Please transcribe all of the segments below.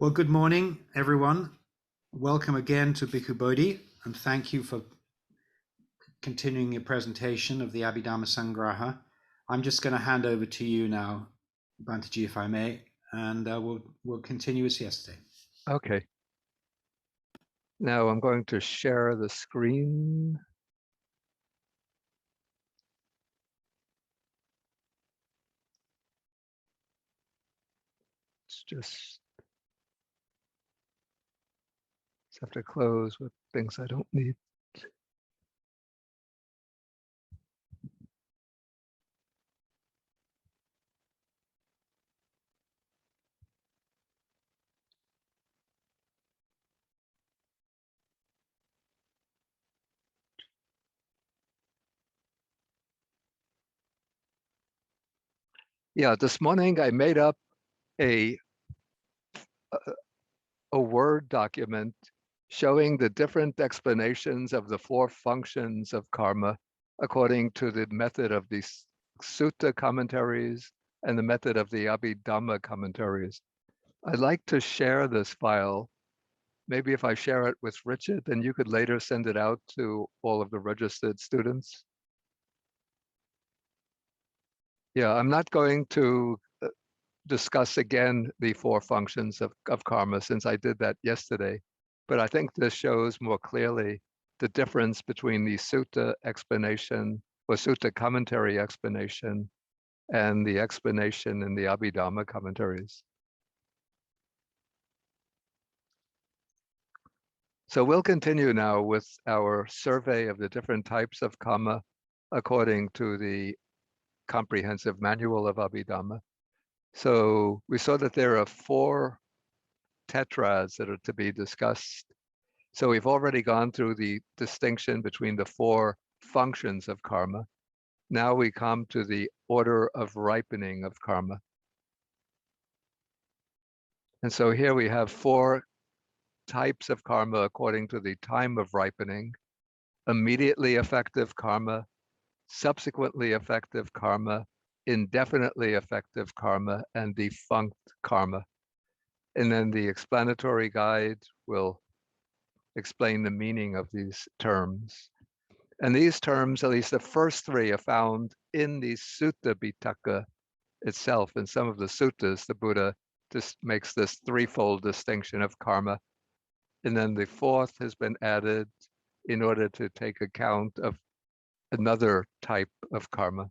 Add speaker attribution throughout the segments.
Speaker 1: Well, good morning, everyone. Welcome again to Bhikkhu Bodhi, and thank you for continuing your presentation of the Abhidharma Sangraha. I'm just going to hand over to you now, Bantaji, if I may, and we'll continue as yesterday.
Speaker 2: Okay. Now I'm going to share the screen. It's just have to close with things I don't need. Yeah, this morning I made up a Word document showing the different explanations of the 4 functions of karma according to the method of the sutta commentaries and the method of the Abhidharma commentaries. I'd like to share this file. Maybe if I share it with Richard, then you could later send it out to all of the registered students. Yeah, I'm not going to discuss again the 4 functions of karma since I did that yesterday, but I think this shows more clearly the difference between the sutta explanation or sutta commentary explanation and the explanation in the Abhidharma commentaries. So we'll continue now with our survey of the different types of karma according to the comprehensive manual of Abhidharma. So we saw that there are 4 tetrads that are to be discussed. So we've already gone through the distinction between the 4 functions of karma. Now we come to the order of ripening of karma. And so here we have 4 types of karma according to the time of ripening: immediately effective karma, subsequently effective karma, indefinitely effective karma, and defunct karma. And then the explanatory guide will explain the meaning of these terms. And these terms, at least the first 3, are found in the Sutta Pitaka itself. In some of the suttas, the Buddha just makes this threefold distinction of karma. And then the 4th has been added in order to take account of another type of karma.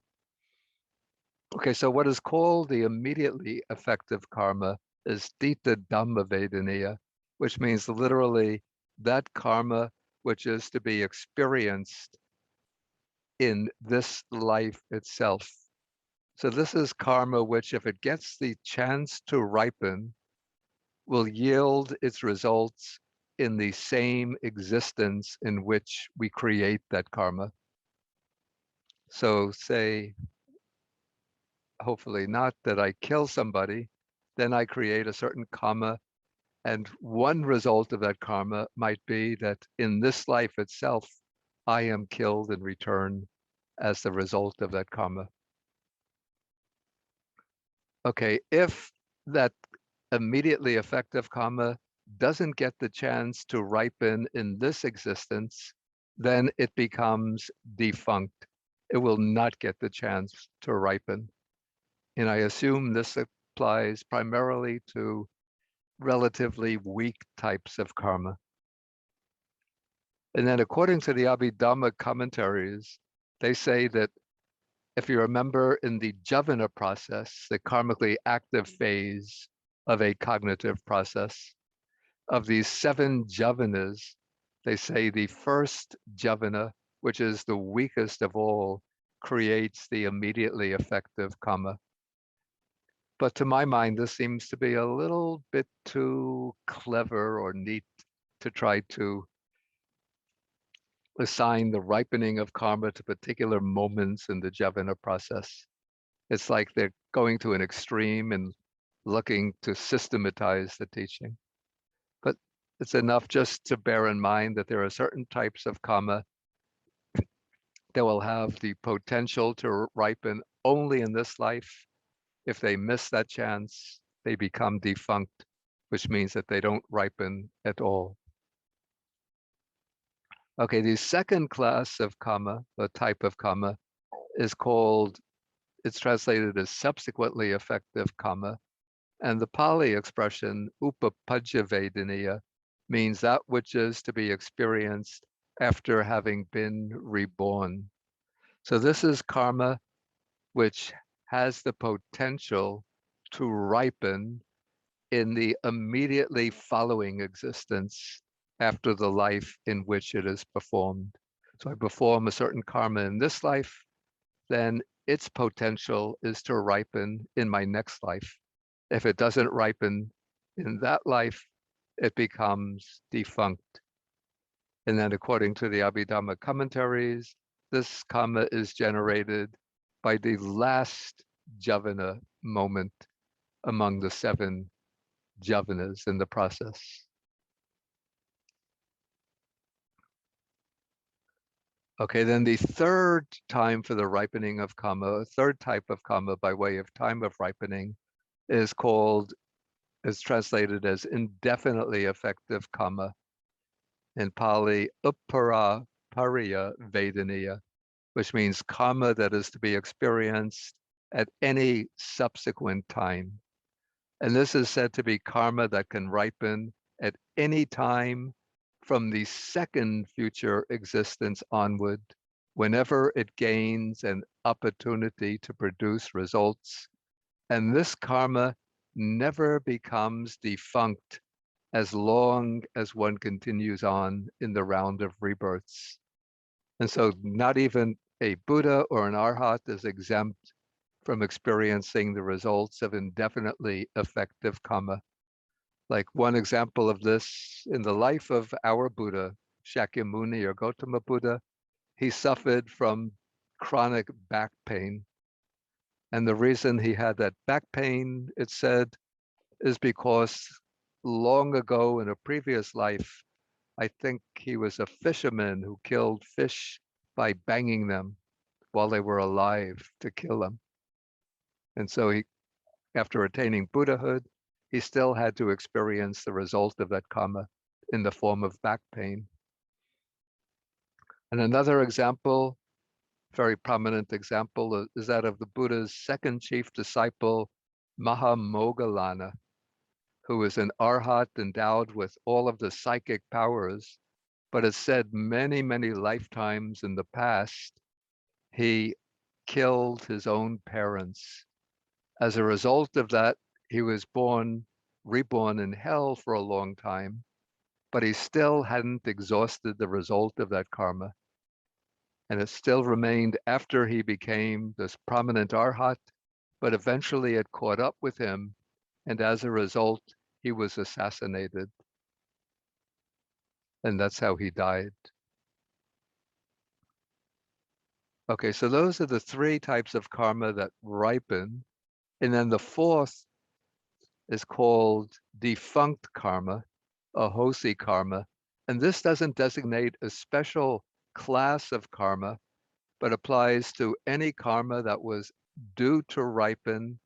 Speaker 2: Okay, so what is called the immediately effective karma is Dita Dhamma Vedaniya, which means literally that karma which is to be experienced in this life itself. So this is karma which, if it gets the chance to ripen, will yield its results in the same existence in which we create that karma. So say, hopefully not, that I kill somebody, then I create a certain karma. And one result of that karma might be that in this life itself, I am killed in return as the result of that karma. Okay, if that immediately effective karma doesn't get the chance to ripen in this existence, then it becomes defunct. It will not get the chance to ripen. And I assume this applies primarily to relatively weak types of karma. And then according to the Abhidharma commentaries, they say that if you remember in the javana process, the karmically active phase of a cognitive process, of these 7 javanas, they say the first javana, which is the weakest of all, creates the immediately effective karma. But to my mind, this seems to be a little bit too clever or neat to try to assign the ripening of karma to particular moments in the javana process. It's like they're going to an extreme and looking to systematize the teaching. But it's enough just to bear in mind that there are certain types of karma that will have the potential to ripen only in this life. If they miss that chance, they become defunct, which means that they don't ripen at all. Okay, the second class of karma, the type of karma, is called, it's translated as subsequently effective karma. And the Pali expression upapajjavedaniya means that which is to be experienced after having been reborn. So this is karma which has the potential to ripen in the immediately following existence after the life in which it is performed. So I perform a certain karma in this life, then its potential is to ripen in my next life. If it doesn't ripen in that life, it becomes defunct. And then according to the Abhidharma commentaries, this karma is generated by the last javana moment among the 7 javanas in the process. Okay, then the third time for the ripening of karma, a third type of karma by way of time of ripening, is translated as indefinitely effective karma. In Pali, uppara pariya vedaniya, which means karma that is to be experienced at any subsequent time. And this is said to be karma that can ripen at any time from the second future existence onward, whenever it gains an opportunity to produce results. And this karma never becomes defunct as long as one continues on in the round of rebirths. And so not even a Buddha or an Arhat is exempt from experiencing the results of indefinitely effective karma. Like one example of this in the life of our Buddha, Shakyamuni or Gautama Buddha, he suffered from chronic back pain. And the reason he had that back pain, it said, is because long ago in a previous life, I think he was a fisherman who killed fish by banging them while they were alive to kill them. And so he, after attaining Buddhahood, he still had to experience the result of that karma in the form of back pain. And another example, very prominent example, is that of the Buddha's second chief disciple, Mahamoggallana, who is an arhat endowed with all of the psychic powers, but it's said many, many lifetimes in the past, he killed his own parents. As a result of that, he was reborn in hell for a long time, but he still hadn't exhausted the result of that karma. And it still remained after he became this prominent arhat, but eventually it caught up with him. And as a result, he was assassinated. And that's how he died. Okay, so those are the 3 types of karma that ripen. And then the fourth is called defunct karma, ahosi karma. And this doesn't designate a special class of karma, but applies to any karma that was due to ripen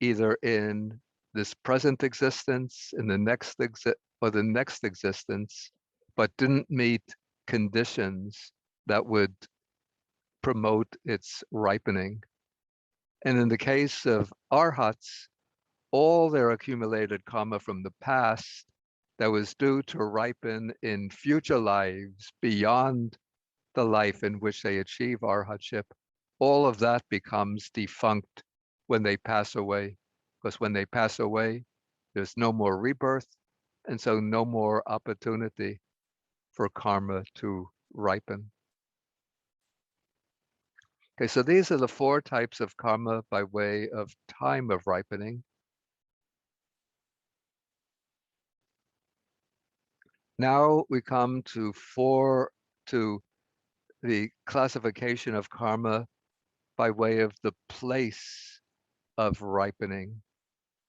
Speaker 2: either in this present existence, in the next or the next existence, but didn't meet conditions that would promote its ripening. And in the case of arhats, all their accumulated karma from the past that was due to ripen in future lives beyond the life in which they achieve arhatship, all of that becomes defunct when they pass away. Because when they pass away, there's no more rebirth, and so no more opportunity for karma to ripen. Okay, so these are the 4 types of karma by way of time of ripening. Now we come to the classification of karma by way of the place of ripening.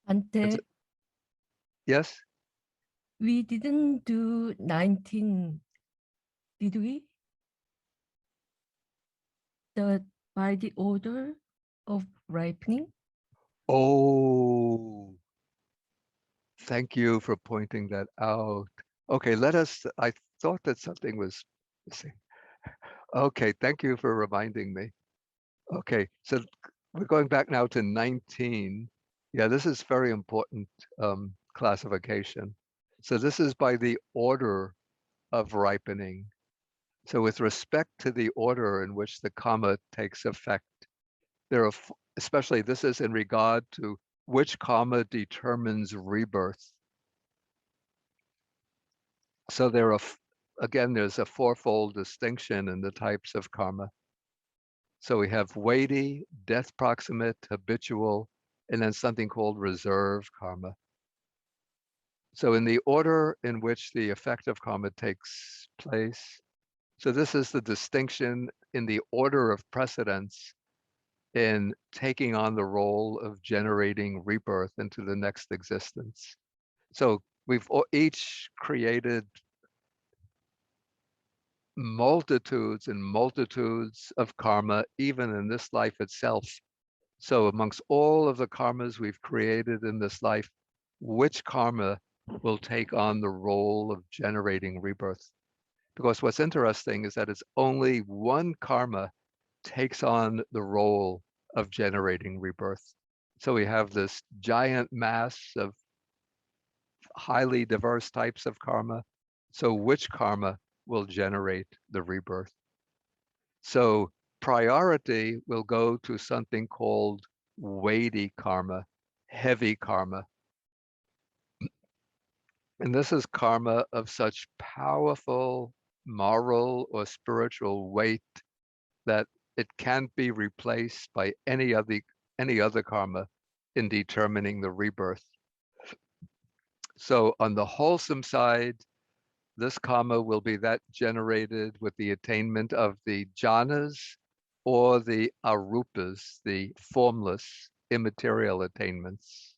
Speaker 3: Ante,
Speaker 2: Yes?
Speaker 3: we didn't do 19, did we? By the order of ripening?
Speaker 2: Oh, Thank you for pointing that out. Okay, I thought that something was missing. Okay, thank you for reminding me. Okay, so we're going back now to 19. Yeah, this is very important classification. So this is by the order of ripening. So with respect to the order in which the karma takes effect, there are, especially this is in regard to which karma determines rebirth. So there are, again, there's a fourfold distinction in the types of karma. So we have weighty, death proximate, habitual, and then something called reserve karma. So in the order in which the effect of karma takes place, so this is the distinction in the order of precedence in taking on the role of generating rebirth into the next existence. So we've each created multitudes and multitudes of karma, even in this life itself. So amongst all of the karmas we've created in this life, which karma will take on the role of generating rebirth? Because what's interesting is that it's only one karma takes on the role of generating rebirth. So we have this giant mass of highly diverse types of karma. So which karma will generate the rebirth? So priority will go to something called weighty karma, heavy karma. And this is karma of such powerful moral or spiritual weight that it can't be replaced by any other karma in determining the rebirth. So on the wholesome side, this karma will be that generated with the attainment of the jhanas or the arupas, the formless, immaterial attainments.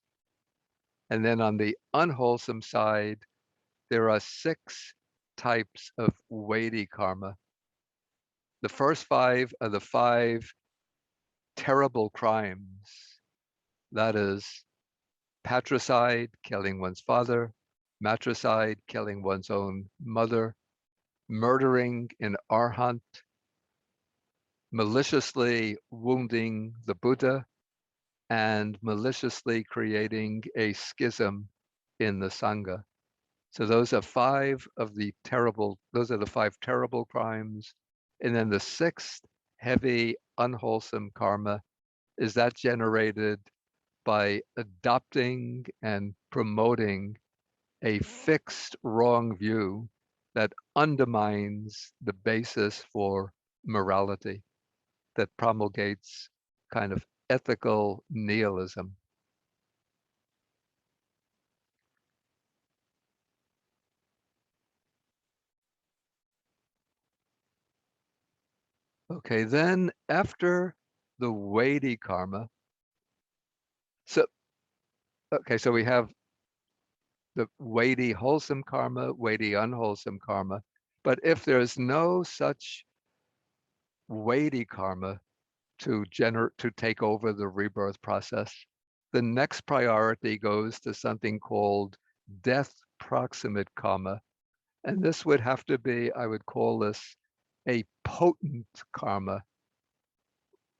Speaker 2: And then on the unwholesome side, there are 6 types of weighty karma. The first 5 are the 5 terrible crimes. That is patricide, killing one's father, matricide, killing one's own mother, murdering an arhat, maliciously wounding the Buddha, and maliciously creating a schism in the Sangha. So those are 5 of the those are the 5 terrible crimes. And then the 6th heavy, unwholesome karma is that generated by adopting and promoting a fixed wrong view that undermines the basis for morality, that promulgates kind of ethical nihilism. Okay, then after the weighty karma, so we have the weighty wholesome karma, weighty unwholesome karma. But if there's no such weighty karma to take over the rebirth process, the next priority goes to something called death proximate karma. And this would have to be, I would call this a potent karma,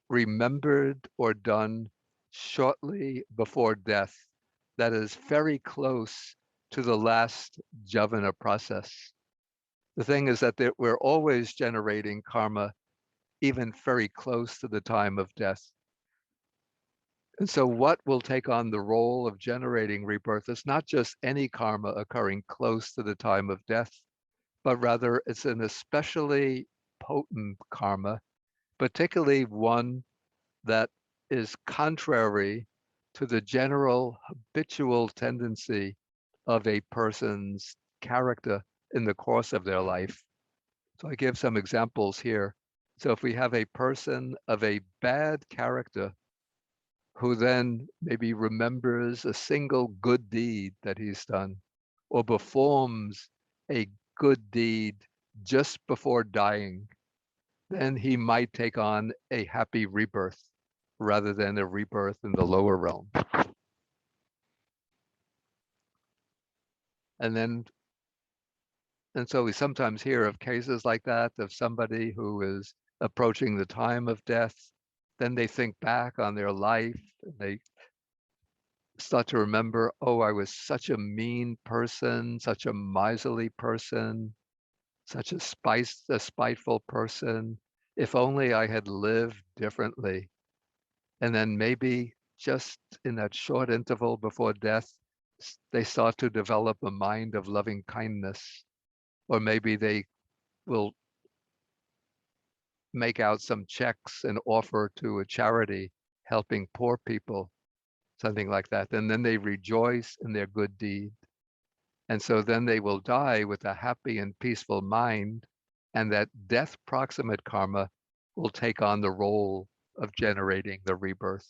Speaker 2: remembered or done shortly before death, that is very close to the last javana process. The thing is that we're always generating karma even very close to the time of death. And so what will take on the role of generating rebirth is not just any karma occurring close to the time of death, but rather it's an especially potent karma, particularly one that is contrary to the general habitual tendency of a person's character in the course of their life. So I give some examples here. So if we have a person of a bad character who then maybe remembers a single good deed that he's done or performs a good deed just before dying, then he might take on a happy rebirth rather than a rebirth in the lower realm. And so we sometimes hear of cases like that, of somebody who is approaching the time of death. Then they think back on their life and they start to remember, oh, I was such a mean person, such a miserly person, such a spiteful person. If only I had lived differently. And then maybe just in that short interval before death, they start to develop a mind of loving kindness. Or maybe they will make out some checks and offer to a charity helping poor people, something like that. And then they rejoice in their good deed. And so then they will die with a happy and peaceful mind, and that death proximate karma will take on the role of generating the rebirth.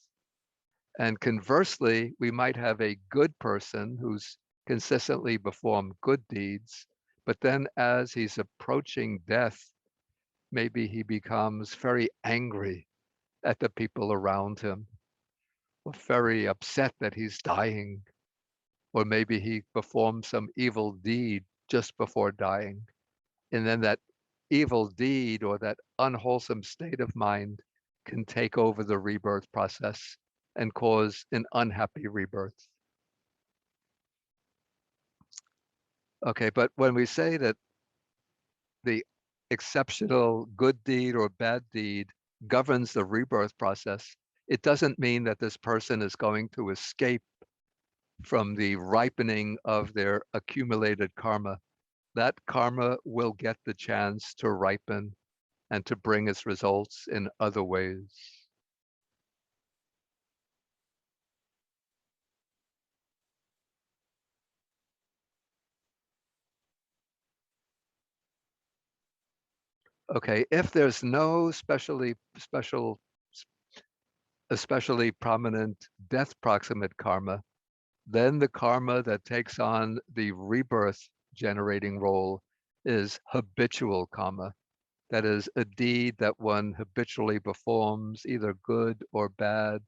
Speaker 2: And conversely, we might have a good person who's consistently performed good deeds, but then as he's approaching death, maybe he becomes very angry at the people around him, or very upset that he's dying, or maybe he performed some evil deed just before dying. And then that evil deed or that unwholesome state of mind can take over the rebirth process and cause an unhappy rebirth. Okay, but when we say that the exceptional good deed or bad deed governs the rebirth process, it doesn't mean that this person is going to escape from the ripening of their accumulated karma. That karma will get the chance to ripen and to bring its results in other ways. Okay, if there's no especially prominent death proximate karma, then the karma that takes on the rebirth generating role is habitual karma. That is a deed that one habitually performs, either good or bad.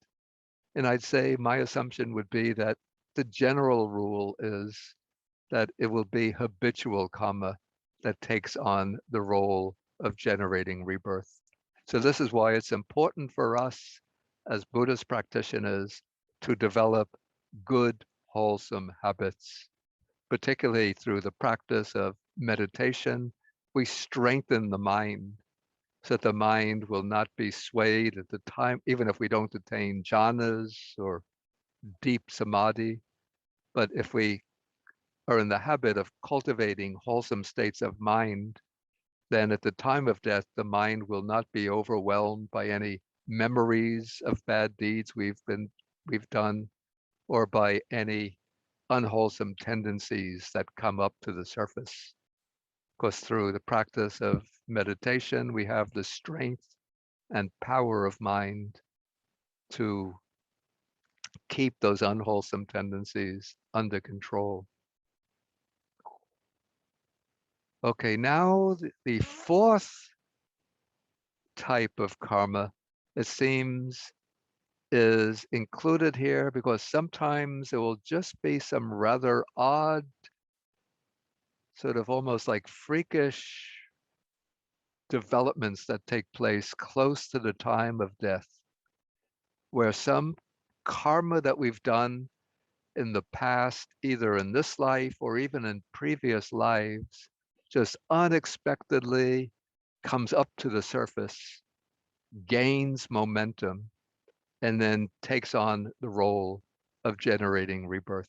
Speaker 2: And I'd say my assumption would be that the general rule is that it will be habitual karma that takes on the role of generating rebirth. So this is why it's important for us as Buddhist practitioners to develop good, wholesome habits, particularly through the practice of meditation. We strengthen the mind so that the mind will not be swayed at the time, even if we don't attain jhanas or deep samadhi. But if we are in the habit of cultivating wholesome states of mind, then at the time of death, the mind will not be overwhelmed by any memories of bad deeds we've done, or by any unwholesome tendencies that come up to the surface. Because through the practice of meditation, we have the strength and power of mind to keep those unwholesome tendencies under control. Okay, now the fourth type of karma, it seems, is included here because sometimes it will just be some rather odd, sort of almost like freakish developments that take place close to the time of death, where some karma that we've done in the past, either in this life or even in previous lives, just unexpectedly comes up to the surface, gains momentum, and then takes on the role of generating rebirth.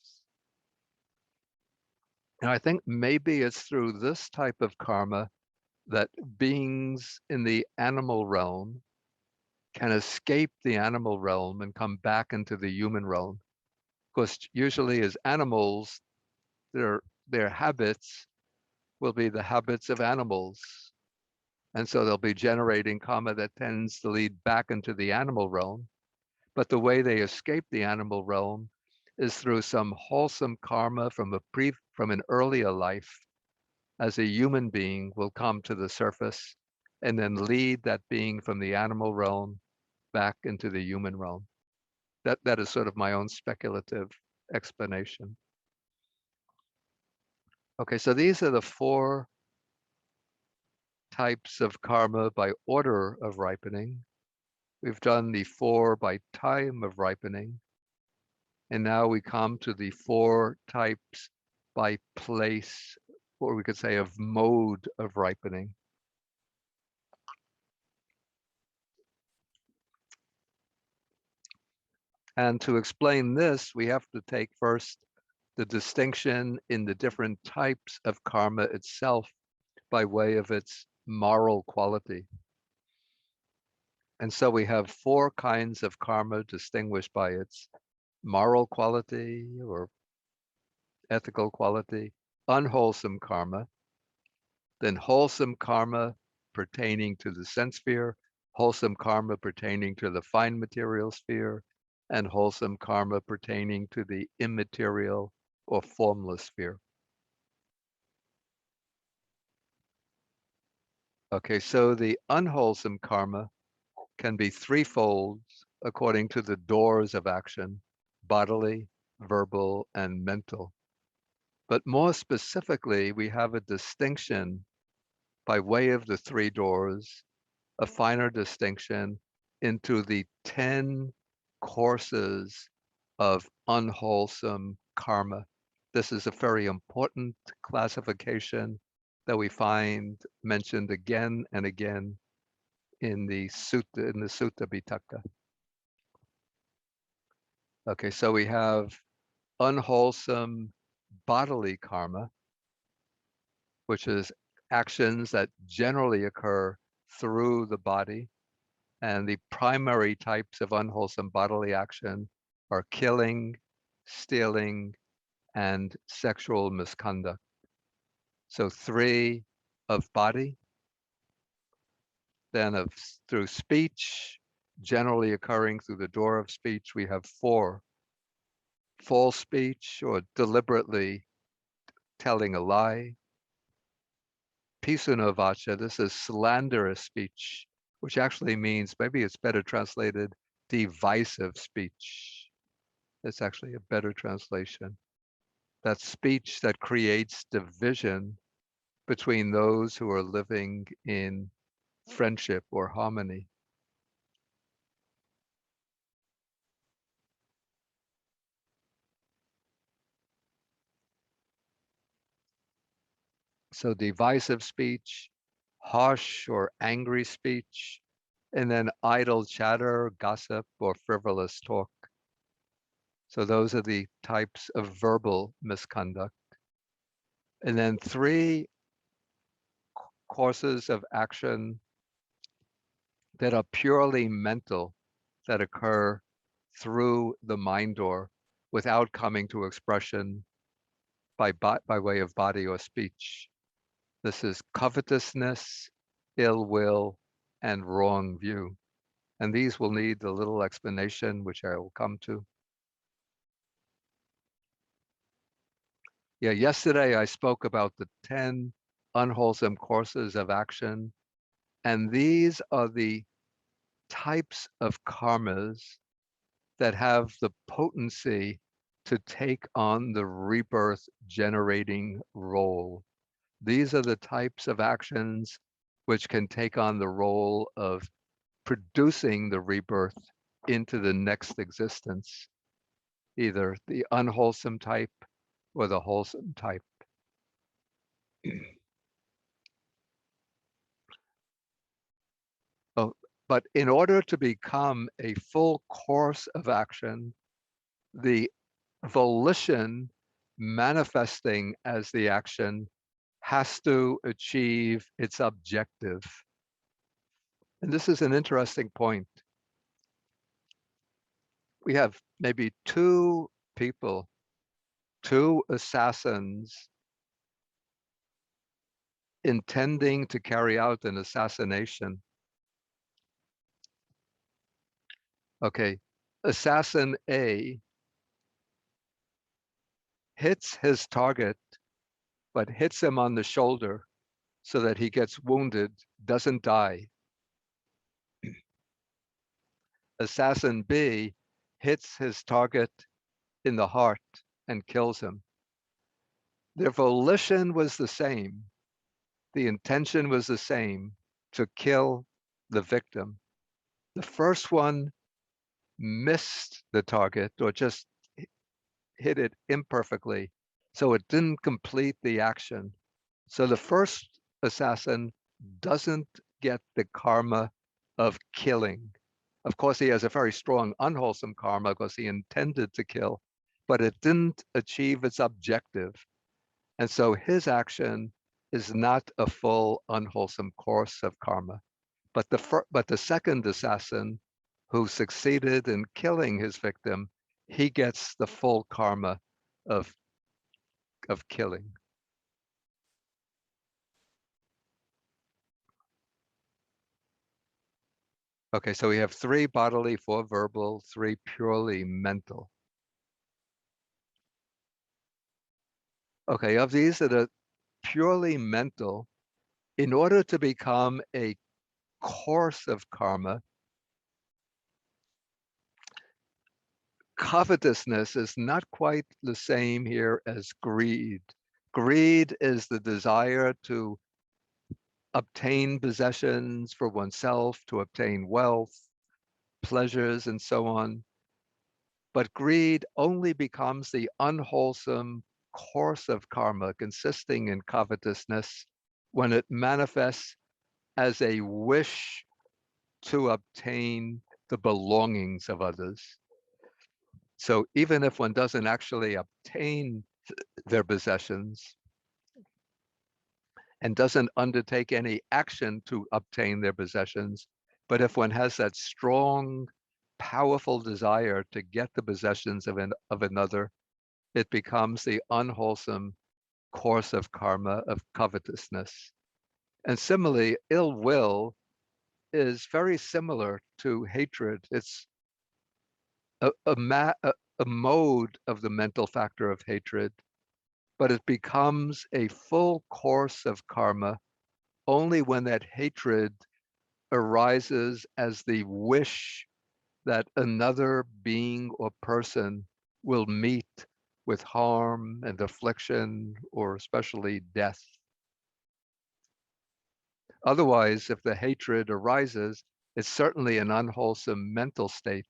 Speaker 2: And I think maybe it's through this type of karma that beings in the animal realm can escape the animal realm and come back into the human realm. Because usually as animals, their habits will be the habits of animals. And so they'll be generating karma that tends to lead back into the animal realm. But the way they escape the animal realm is through some wholesome karma from an earlier life. As a human being will come to the surface and then lead that being from the animal realm back into the human realm. That is sort of my own speculative explanation. Okay, so these are the 4 types of karma by order of ripening. We've done the 4 by time of ripening. And now we come to the 4 types by place, or we could say of mode of ripening. And to explain this, we have to take first the distinction in the different types of karma itself by way of its moral quality. And so we have 4 kinds of karma distinguished by its moral quality or ethical quality, unwholesome karma, then wholesome karma pertaining to the sense sphere, wholesome karma pertaining to the fine material sphere, and wholesome karma pertaining to the immaterial or formless sphere. Okay, so the unwholesome karma can be threefold according to the doors of action: bodily, verbal, and mental. But more specifically, we have a distinction by way of the 3 doors, a finer distinction into the 10 courses of unwholesome karma. This is a very important classification that we find mentioned again and again in the Sutta Pitaka. Okay, so we have unwholesome bodily karma, which is actions that generally occur through the body. And the primary types of unwholesome bodily action are killing, stealing, and sexual misconduct. So 3 of body, then through speech, generally occurring through the door of speech, we have 4. False speech or deliberately telling a lie. Pisuna vacha, this is slanderous speech, which actually means, maybe it's better translated, divisive speech. It's actually a better translation. That speech that creates division between those who are living in friendship or harmony. So divisive speech, harsh or angry speech, and then idle chatter, gossip, or frivolous talk. So those are the types of verbal misconduct. And then 3 courses of action that are purely mental, that occur through the mind door without coming to expression by way of body or speech. This is covetousness, ill will, and wrong view. And these will need a little explanation, which I will come to. Yeah, yesterday I spoke about the 10 unwholesome courses of action. And these are the types of karmas that have the potency to take on the rebirth generating role. These are the types of actions which can take on the role of producing the rebirth into the next existence, either the unwholesome type or the wholesome type. Oh, but in order to become a full course of action, the volition manifesting as the action has to achieve its objective. And this is an interesting point. We have maybe 2 people, 2 assassins intending to carry out an assassination. Okay, assassin A hits his target, but hits him on the shoulder so that he gets wounded, doesn't die. Assassin B hits his target in the heart and kills him. Their volition was the same. The intention was the same, to kill the victim. The first one missed the target or just hit it imperfectly, so it didn't complete the action. So the first assassin doesn't get the karma of killing. Of course, he has a very strong unwholesome karma because he intended to kill, but it didn't achieve its objective. And so his action is not a full unwholesome course of karma. But the second assassin who succeeded in killing his victim, he gets the full karma of killing. Okay, so we have 3 bodily, 4 verbal, 3 purely mental. Okay, of these that are purely mental, in order to become a course of karma, covetousness is not quite the same here as greed. Greed is the desire to obtain possessions for oneself, to obtain wealth, pleasures, and so on. But greed only becomes the unwholesome course of karma consisting in covetousness when it manifests as a wish to obtain the belongings of others. So even if one doesn't actually obtain their possessions and doesn't undertake any action to obtain their possessions, but if one has that strong, powerful desire to get the possessions of another, it becomes the unwholesome course of karma of covetousness. And similarly, ill will is very similar to hatred. It's a mode of the mental factor of hatred, but it becomes a full course of karma only when that hatred arises as the wish that another being or person will meet with harm and affliction, or especially death. Otherwise, if the hatred arises, it's certainly an unwholesome mental state,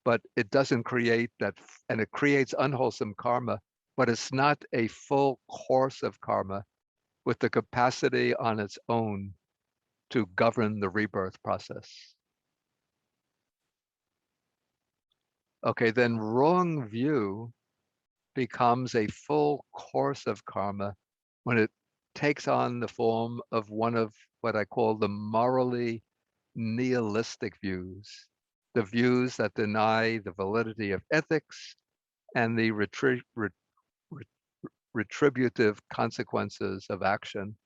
Speaker 2: but it doesn't create that, and it creates unwholesome karma, but it's not a full course of karma with the capacity on its own to govern the rebirth process. Okay, then wrong view becomes a full course of karma when it takes on the form of one of what I call the morally nihilistic views, the views that deny the validity of ethics and the retributive consequences of action.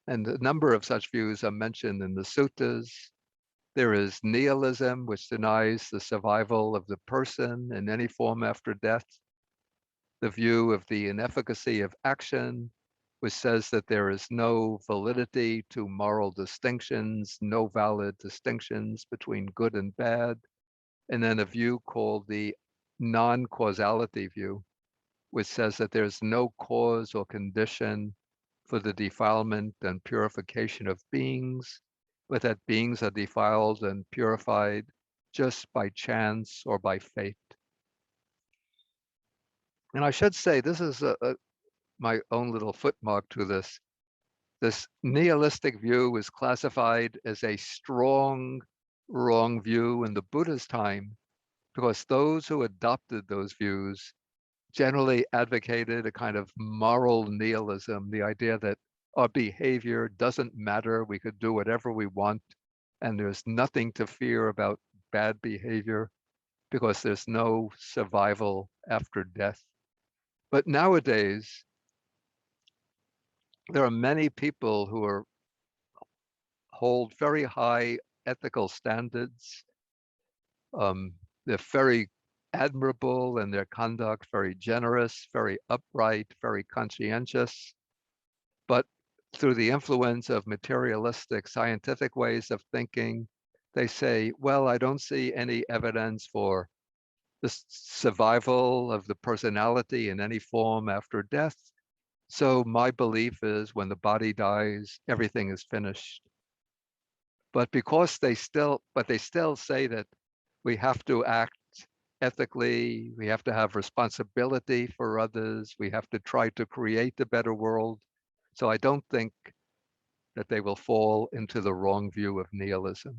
Speaker 2: And a number of such views are mentioned in the suttas. There is nihilism, which denies the survival of the person in any form after death. The view of the inefficacy of action, which says that there is no validity to moral distinctions, no valid distinctions between good and bad. And then a view called the non-causality view, which says that there's no cause or condition for the defilement and purification of beings, but that beings are defiled and purified just by chance or by fate. And I should say, this is my own little footmark to this. This nihilistic view was classified as a strong, wrong view in the Buddha's time, because those who adopted those views generally advocated a kind of moral nihilism, the idea that our behavior doesn't matter, we could do whatever we want, and there's nothing to fear about bad behavior because there's no survival after death. But nowadays, there are many people who hold very high ethical standards. They're very admirable in their conduct, very generous, very upright, very conscientious. But through the influence of materialistic scientific ways of thinking, they say, well, I don't see any evidence for the survival of the personality in any form after death. So my belief is when the body dies, everything is finished. But because they still say that we have to act ethically, we have to have responsibility for others, we have to try to create a better world. So I don't think that they will fall into the wrong view of nihilism,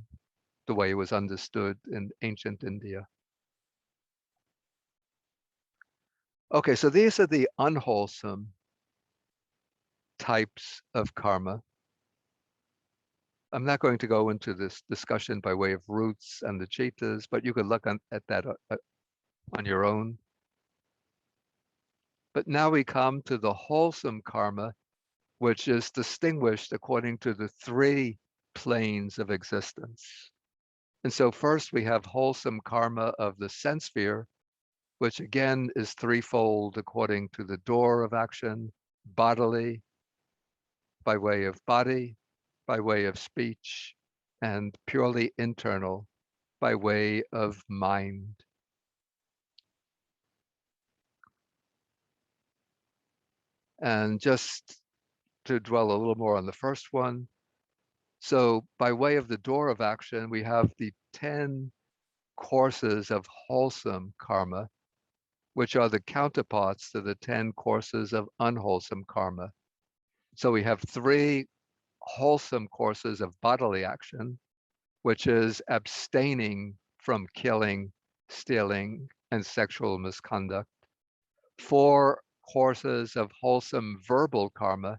Speaker 2: the way it was understood in ancient India. Okay, so these are the unwholesome types of karma. I'm not going to go into this discussion by way of roots and the cheetahs, but you could look at that on your own. But now we come to the wholesome karma, which is distinguished according to the three planes of existence. And so first we have wholesome karma of the sense sphere, which again is threefold according to the door of action: bodily, by way of body, by way of speech, and purely internal, by way of mind. And just to dwell a little more on the first one, so by way of the door of action, we have the 10 courses of wholesome karma, which are the counterparts to the 10 courses of unwholesome karma. So we have 3 wholesome courses of bodily action, which is abstaining from killing, stealing, and sexual misconduct. 4 courses of wholesome verbal karma,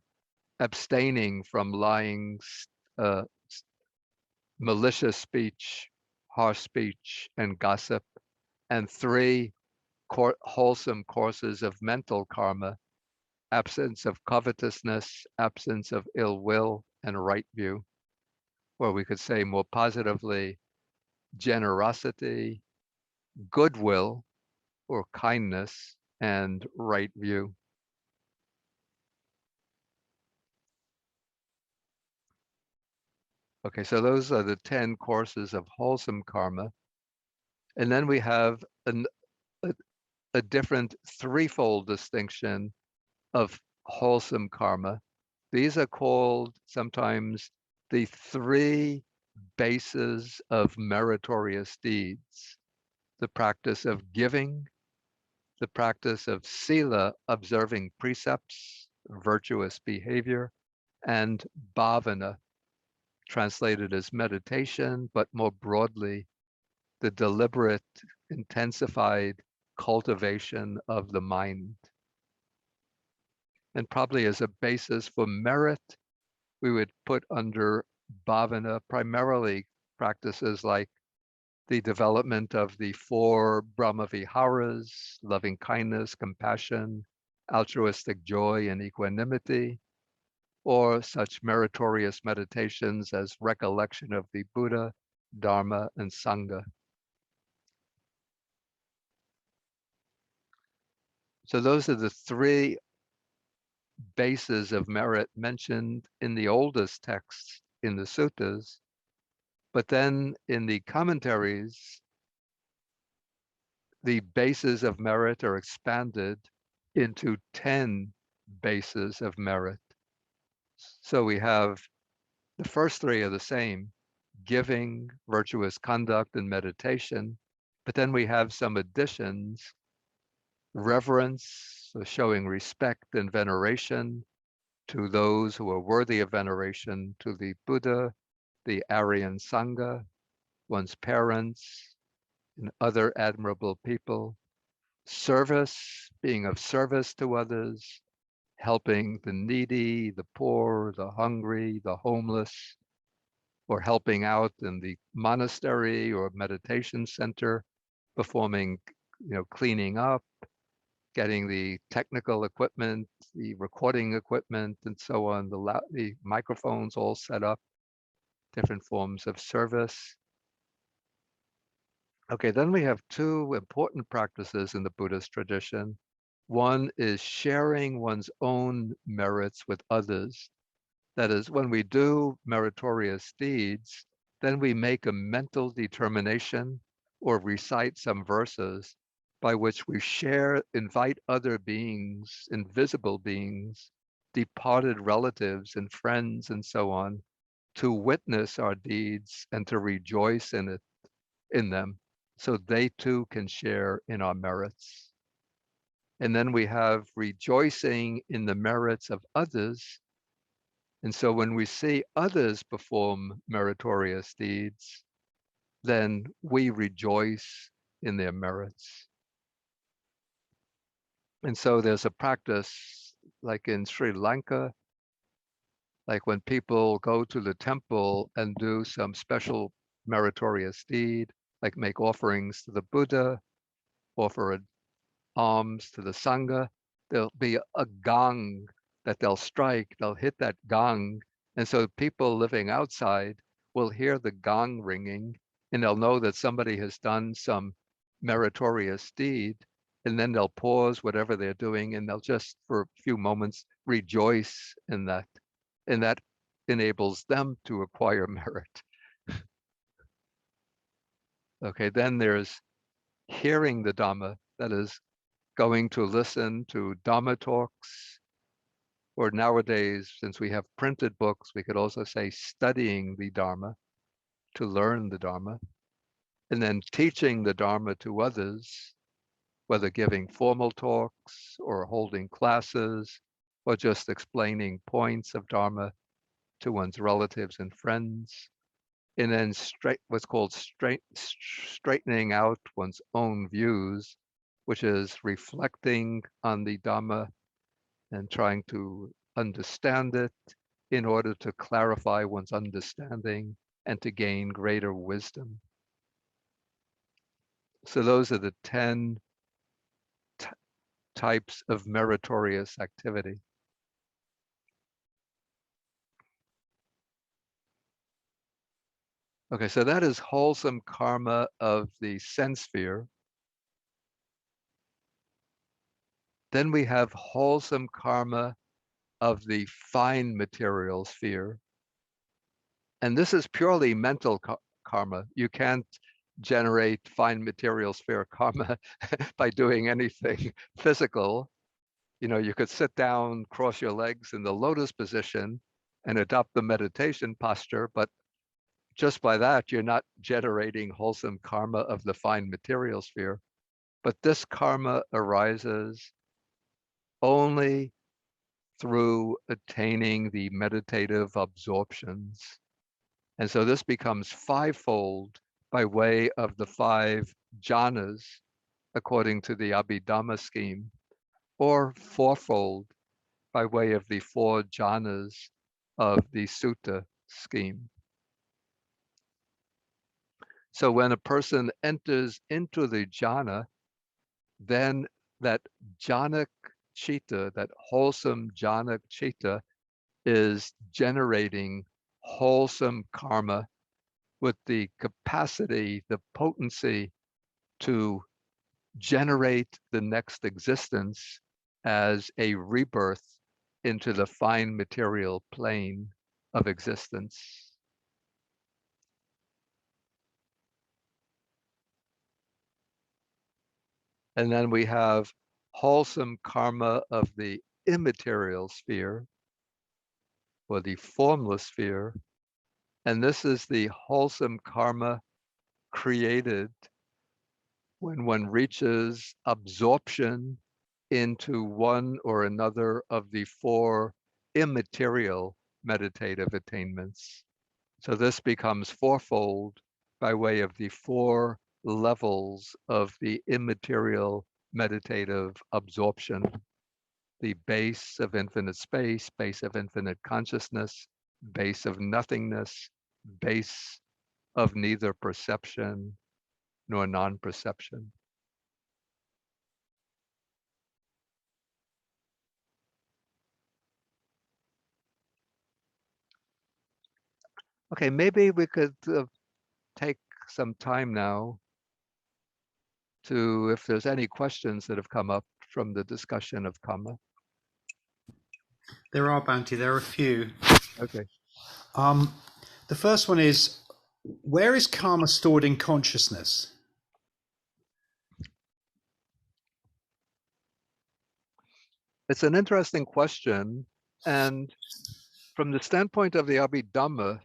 Speaker 2: abstaining from lying, uh, malicious speech, harsh speech, and gossip. And 3 wholesome courses of mental karma: absence of covetousness, absence of ill will, and right view. Or we could say more positively, generosity, goodwill, or kindness, and right view. Okay, so those are the 10 courses of wholesome karma. And then we have a different threefold distinction of wholesome karma. These are called sometimes the 3 bases of meritorious deeds: the practice of giving, the practice of sila, observing precepts, virtuous behavior, and bhavana, translated as meditation, but more broadly, the deliberate, intensified cultivation of the mind. And probably as a basis for merit, we would put under bhavana primarily practices like the development of the 4 Brahma Viharas: loving kindness, compassion, altruistic joy, and equanimity, or such meritorious meditations as recollection of the Buddha, Dharma, and Sangha. So those are the 3 bases of merit mentioned in the oldest texts in the suttas. But then in the commentaries, the bases of merit are expanded into 10 bases of merit. So we have the first 3 are the same: giving, virtuous conduct, and meditation. But then we have some additions: reverence, so showing respect and veneration to those who are worthy of veneration, to the Buddha, the Aryan Sangha, one's parents, and other admirable people. Service, being of service to others, helping the needy, the poor, the hungry, the homeless, or helping out in the monastery or meditation center, performing, cleaning up, getting the technical equipment, the recording equipment, and so on, the microphones all set up, different forms of service. Okay, then we have 2 important practices in the Buddhist tradition. One is sharing one's own merits with others. That is, when we do meritorious deeds, then we make a mental determination or recite some verses by which we share, invite other beings, invisible beings, departed relatives and friends and so on, to witness our deeds and to rejoice in them, so they too can share in our merits. And then we have rejoicing in the merits of others. And so when we see others perform meritorious deeds, then we rejoice in their merits. And so there's a practice like in Sri Lanka, like when people go to the temple and do some special meritorious deed, like make offerings to the Buddha, offer alms to the Sangha, there'll be a gong that they'll strike, they'll hit that gong. And so people living outside will hear the gong ringing and they'll know that somebody has done some meritorious deed. And then they'll pause whatever they're doing and they'll just for a few moments rejoice in that. And that enables them to acquire merit. Okay, then there's hearing the Dhamma, that is going to listen to Dhamma talks, or nowadays, since we have printed books, we could also say studying the Dharma, to learn the Dharma, and then teaching the Dharma to others, whether giving formal talks or holding classes, or just explaining points of Dharma to one's relatives and friends, and then what's called straightening out one's own views, which is reflecting on the Dhamma and trying to understand it in order to clarify one's understanding and to gain greater wisdom. So those are the 10 types of meritorious activity. Okay, so that is wholesome karma of the sense sphere. Then we have wholesome karma of the fine material sphere. And this is purely mental karma. You can't generate fine material sphere karma by doing anything physical. You know, you could sit down, cross your legs in the lotus position and adopt the meditation posture, but just by that, you're not generating wholesome karma of the fine material sphere. But this karma arises only through attaining the meditative absorptions. And so this becomes fivefold by way of the 5 jhanas, according to the Abhidharma scheme, or fourfold by way of the 4 jhanas of the sutta scheme. So when a person enters into the jhana, then that jhana citta, that wholesome jhana citta, is generating wholesome karma with the capacity, the potency to generate the next existence as a rebirth into the fine material plane of existence. And then we have wholesome karma of the immaterial sphere, or the formless sphere. And this is the wholesome karma created when one reaches absorption into one or another of the 4 immaterial meditative attainments. So this becomes fourfold by way of the 4 levels of the immaterial meditative absorption: the base of infinite space, base of infinite consciousness, base of nothingness, base of neither perception nor non-perception. Okay, maybe we could take some time now to, if there's any questions that have come up from the discussion of karma.
Speaker 1: There are, Bhante. There are a few.
Speaker 2: Okay.
Speaker 1: The first one is, where is karma stored in consciousness?
Speaker 2: It's an interesting question. And from the standpoint of the Abhidharma,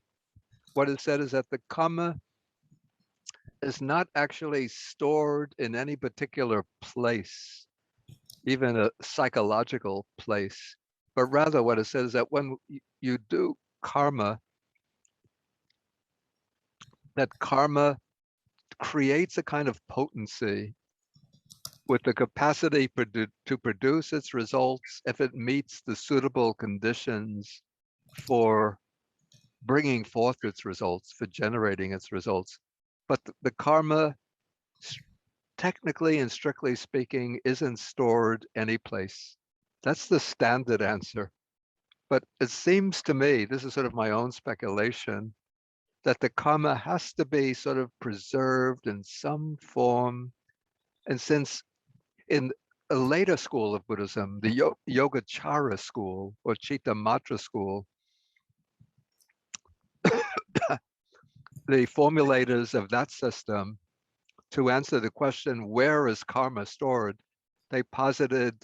Speaker 2: what is said is that the karma is not actually stored in any particular place, even a psychological place, but rather what it says is that when you do karma, that karma creates a kind of potency with the capacity to produce its results if it meets the suitable conditions for bringing forth its results, for generating its results. But the karma, technically and strictly speaking, isn't stored anyplace. That's the standard answer. But it seems to me, this is sort of my own speculation, that the karma has to be sort of preserved in some form. And since in a later school of Buddhism, the Yogacara school or Chitta Matra school, the formulators of that system, to answer the question, where is karma stored, they posited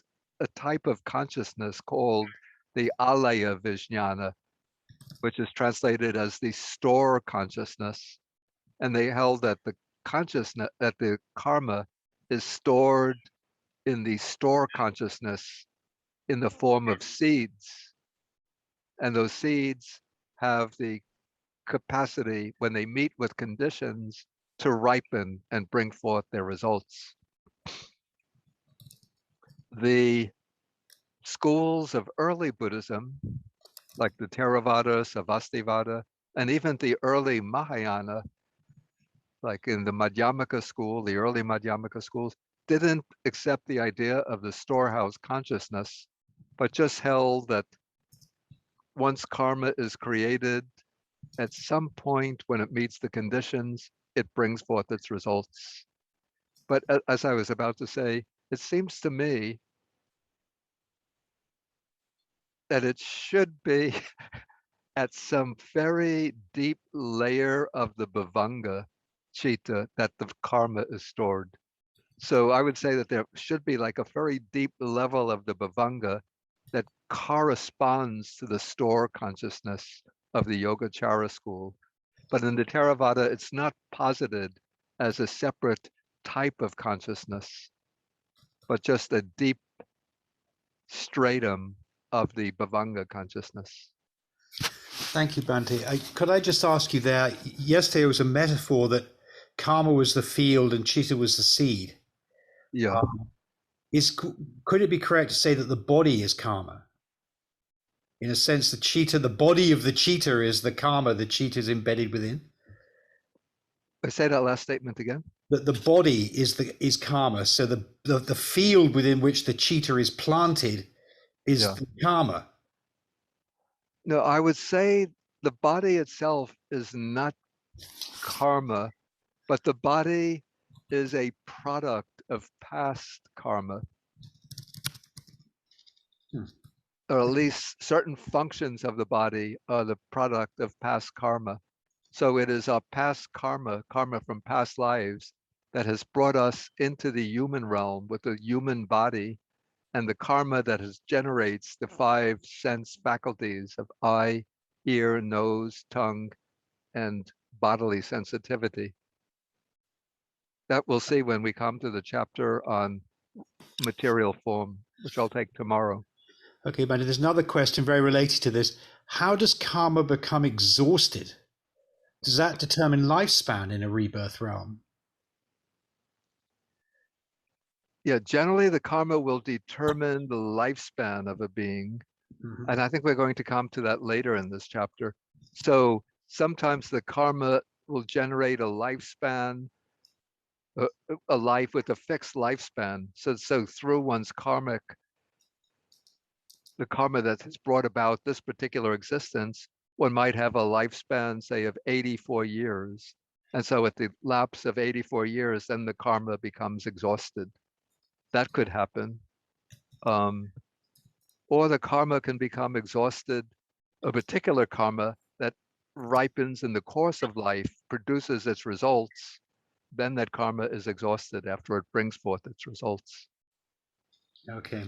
Speaker 2: a type of consciousness called the alaya vijnana, which is translated as the store consciousness. And they held that the consciousness, that the karma is stored in the store consciousness in the form of seeds. And those seeds have the capacity, when they meet with conditions, to ripen and bring forth their results. The schools of early Buddhism, like the Theravada, Savastivada, and even the early Mahayana, like in the Madhyamaka school, the early Madhyamaka schools, didn't accept the idea of the storehouse consciousness, but just held that once karma is created, at some point when it meets the conditions, it brings forth its results. But as I was about to say, it seems to me that it should be at some very deep layer of the bhavanga chitta that the karma is stored. So I would say that there should be like a very deep level of the bhavanga that corresponds to the store consciousness of the Yogacara school. But in the Theravada, it's not posited as a separate type of consciousness, but just a deep stratum of the bhavanga consciousness.
Speaker 1: Thank you, Bhante. Could I just ask you there, yesterday was a metaphor that karma was the field and chitta was the seed.
Speaker 2: Yeah.
Speaker 1: Could it be correct to say that the body is karma? In a sense, the chitta, the body of the chitta is the karma the chitta is embedded within?
Speaker 2: Say that last statement again.
Speaker 1: That the body is karma, so the field within which the chitta is planted is the karma.
Speaker 2: No, I would say the body itself is not karma, but the body is a product of past karma. Or at least certain functions of the body are the product of past karma. So it is our past karma, karma from past lives, that has brought us into the human realm with a human body, and the karma that generates the 5 sense faculties of eye, ear, nose, tongue, and bodily sensitivity. That we'll see when we come to the chapter on material form, which I'll take tomorrow.
Speaker 1: Okay, but there's another question very related to this. How does karma become exhausted? Does that determine lifespan in a rebirth realm?
Speaker 2: Yeah, generally the karma will determine the lifespan of a being. Mm-hmm. And I think we're going to come to that later in this chapter. So sometimes the karma will generate a lifespan, a life with a fixed lifespan. So through one's karmic, the karma that has brought about this particular existence, one might have a lifespan, say, of 84 years. And so at the lapse of 84 years, then the karma becomes exhausted. That could happen. Or the karma can become exhausted, a particular karma that ripens in the course of life, produces its results, then that karma is exhausted after it brings forth its results.
Speaker 1: Okay.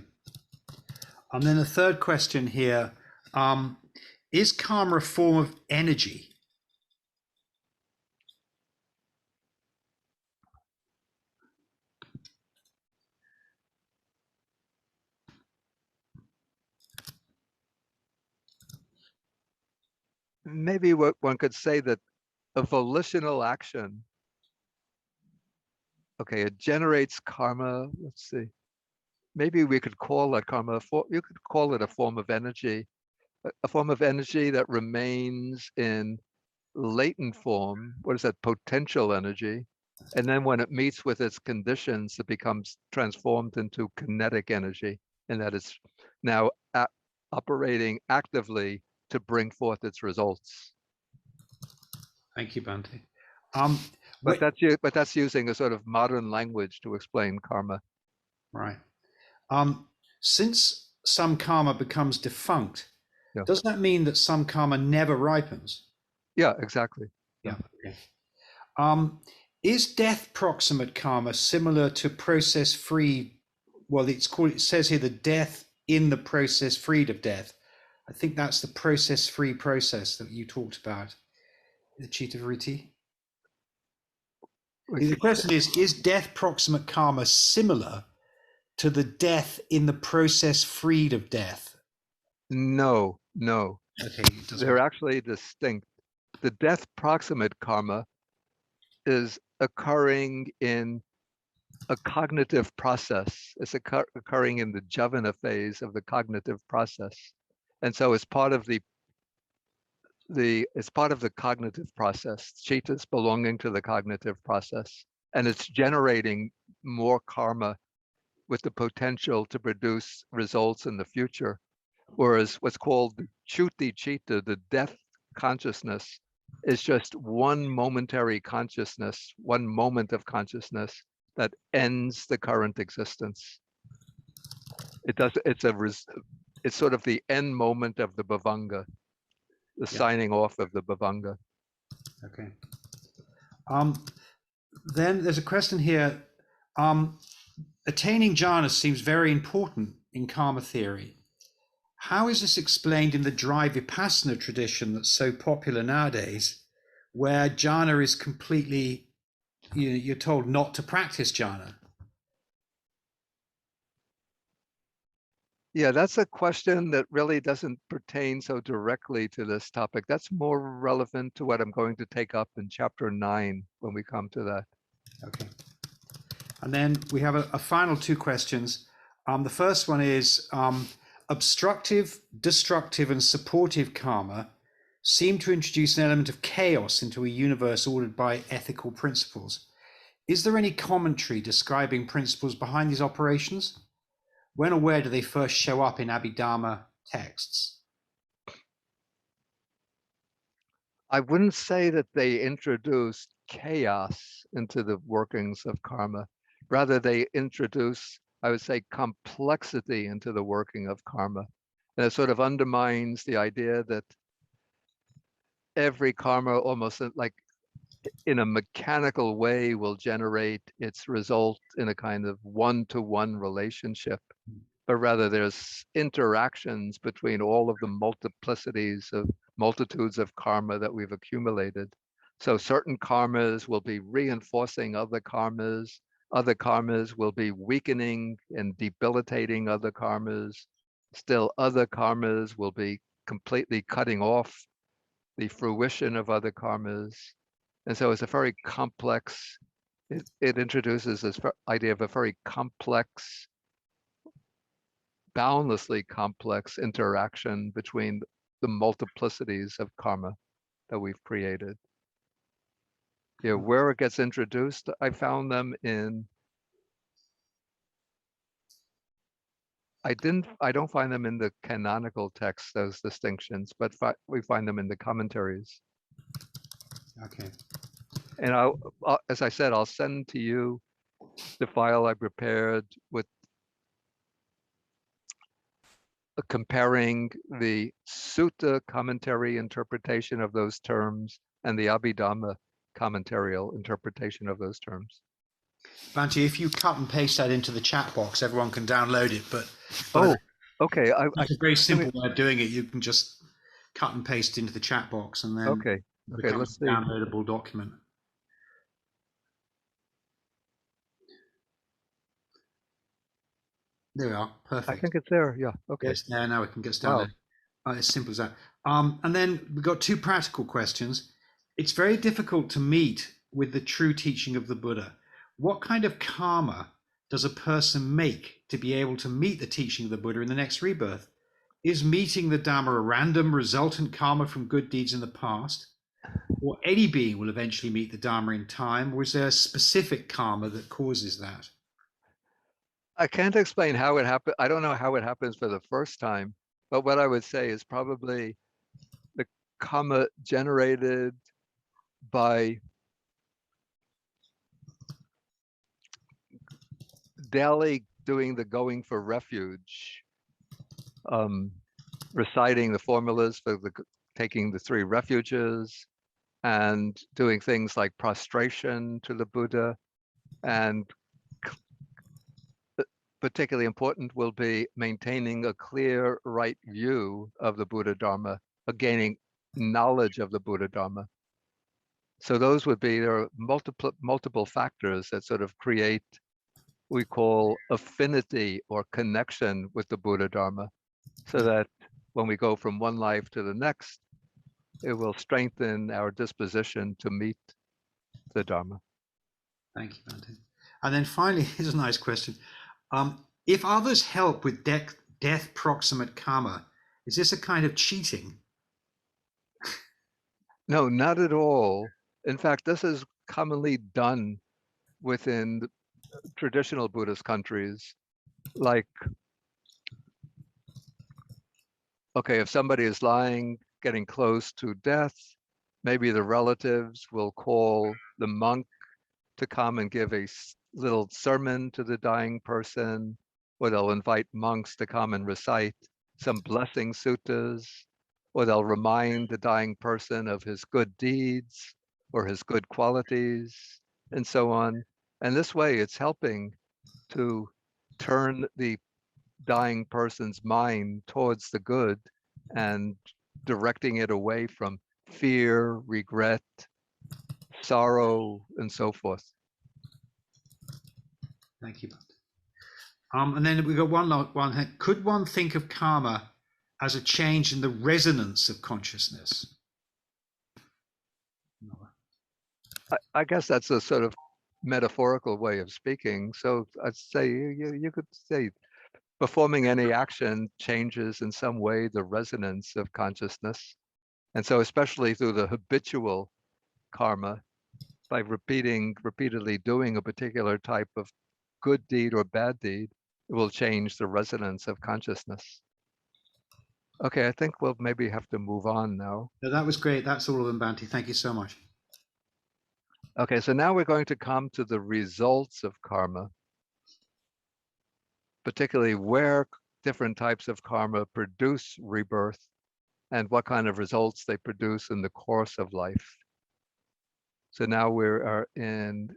Speaker 1: And then the third question here, is karma a form of energy?
Speaker 2: Maybe what one could say that a volitional action, okay, it generates karma. Let's see. Maybe we could call that karma, you could call it a form of energy, a form of energy that remains in latent form. What is that? Potential energy. And then when it meets with its conditions, it becomes transformed into kinetic energy, and that it's now operating actively to bring forth its results.
Speaker 1: Thank you, Bhante.
Speaker 2: But that's using a sort of modern language to explain karma.
Speaker 1: Right. Since some karma becomes defunct,
Speaker 2: Yeah.
Speaker 1: does that mean that some karma never ripens?
Speaker 2: Yeah, exactly.
Speaker 1: Yeah. Okay. Is death proximate karma similar to process free? Well, it says here the death in the process freed of death. I think that's the process free process that you talked about, the Chitta Vritti. The question is death proximate karma similar to the death in the process freed of death?
Speaker 2: No.
Speaker 1: Okay,
Speaker 2: They're actually distinct. The death proximate karma is occurring in a cognitive process. It's occurring in the javana phase of the cognitive process. And so it's part of the cognitive process. Chitta's belonging to the cognitive process. And it's generating more karma with the potential to produce results in the future. Whereas what's called the chuti chitta, the death consciousness, is just one momentary consciousness, one moment of consciousness that ends the current existence. It's sort of the end moment of the bhavanga, the signing off of the bhavanga.
Speaker 1: Okay. Then there's a question here. Attaining jhana seems very important in karma theory. How is this explained in the dry vipassana tradition that's so popular nowadays, where jhana is completely, you're told not to practice jhana?
Speaker 2: Yeah, that's a question that really doesn't pertain so directly to this topic. That's more relevant to what I'm going to take up in chapter 9 when we come to that.
Speaker 1: Okay. And then we have a final two questions. The first one is, obstructive, destructive, and supportive karma seem to introduce an element of chaos into a universe ordered by ethical principles. Is there any commentary describing principles behind these operations? When or where do they first show up in Abhidharma texts?
Speaker 2: I wouldn't say that they introduced chaos into the workings of karma. Rather, they introduce, I would say, complexity into the working of karma. And it sort of undermines the idea that every karma, almost like in a mechanical way, will generate its result in a kind of one-to-one relationship. But rather there's interactions between all of the multitudes of karma that we've accumulated. So certain karmas will be reinforcing other karmas will be weakening and debilitating other karmas. Still other karmas will be completely cutting off the fruition of other karmas. And so it's a very complex, it introduces this idea of a very complex, boundlessly complex interaction between the multiplicities of karma that we've created. Yeah, where it gets introduced, I found them in, I don't find them in the canonical texts, those distinctions, but we find them in the commentaries.
Speaker 1: Okay.
Speaker 2: And as I said, I'll send to you the file I prepared with comparing the sutta commentary interpretation of those terms and the Abhidharma commentarial interpretation of those terms.
Speaker 1: Bhante, if you cut and paste that into the chat box, everyone can download it. But
Speaker 2: Oh, Okay,
Speaker 1: It's a very simple way of doing it. You can just cut and paste into the chat box, and then
Speaker 2: okay,
Speaker 1: it becomes
Speaker 2: let's
Speaker 1: a
Speaker 2: see.
Speaker 1: downloadable document. There we are. Perfect.
Speaker 2: I think it's there. Yeah. Okay.
Speaker 1: Yes, there. Now we can get
Speaker 2: Wow.
Speaker 1: downloaded. As simple as that. And then we've got two practical questions. It's very difficult to meet with the true teaching of the Buddha. What kind of karma does a person make to be able to meet the teaching of the Buddha in the next rebirth? Is meeting the Dharma a random resultant karma from good deeds in the past? Or any being will eventually meet the Dharma in time? Or is there a specific karma that causes that?
Speaker 2: I can't explain how it happened. I don't know how it happens for the first time, but what I would say is probably the karma generated by daily doing the going for refuge, reciting the formulas for taking the 3 refuges, and doing things like prostration to the Buddha. And particularly important will be maintaining a clear right view of the Buddha Dharma, gaining knowledge of the Buddha Dharma. So those would be, there are multiple factors that sort of create, we call affinity or connection with the Buddha Dharma, so that when we go from one life to the next, it will strengthen our disposition to meet the Dharma.
Speaker 1: Thank you, Bhante. And then finally, here's a nice question. If others help with death proximate karma, is this a kind of cheating?
Speaker 2: No, not at all. In fact, this is commonly done within traditional Buddhist countries. Like, okay, if somebody is lying, getting close to death, maybe the relatives will call the monk to come and give a little sermon to the dying person, or they'll invite monks to come and recite some blessing suttas, or they'll remind the dying person of his good deeds or his good qualities, and so on. And this way, it's helping to turn the dying person's mind towards the good and directing it away from fear, regret, sorrow, and so forth.
Speaker 1: Thank you, Bhante. And then we've got one. Could one think of karma as a change in the resonance of consciousness?
Speaker 2: I guess that's a sort of metaphorical way of speaking. So I'd say you could say performing any action changes in some way the resonance of consciousness. And so especially through the habitual karma, by repeatedly doing a particular type of good deed or bad deed, it will change the resonance of consciousness. Okay, I think we'll maybe have to move on now.
Speaker 1: No, that was great. That's all of them, Bhante. Thank you so much.
Speaker 2: Okay, so now we're going to come to the results of karma, particularly where different types of karma produce rebirth and what kind of results they produce in the course of life. So now we are in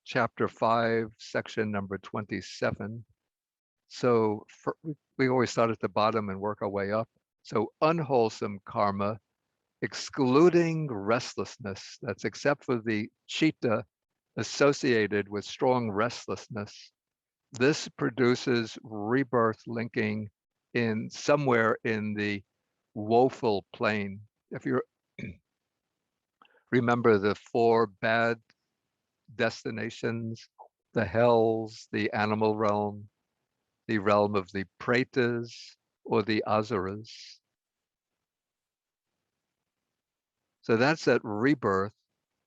Speaker 2: chapter 5, section number 27. So we always start at the bottom and work our way up. So unwholesome karma, excluding restlessness, that's except for the citta associated with strong restlessness. This produces rebirth linking in somewhere in the woeful plane. If you remember the 4 bad destinations, the hells, the animal realm, the realm of the pretas, or the asuras. So that's at rebirth,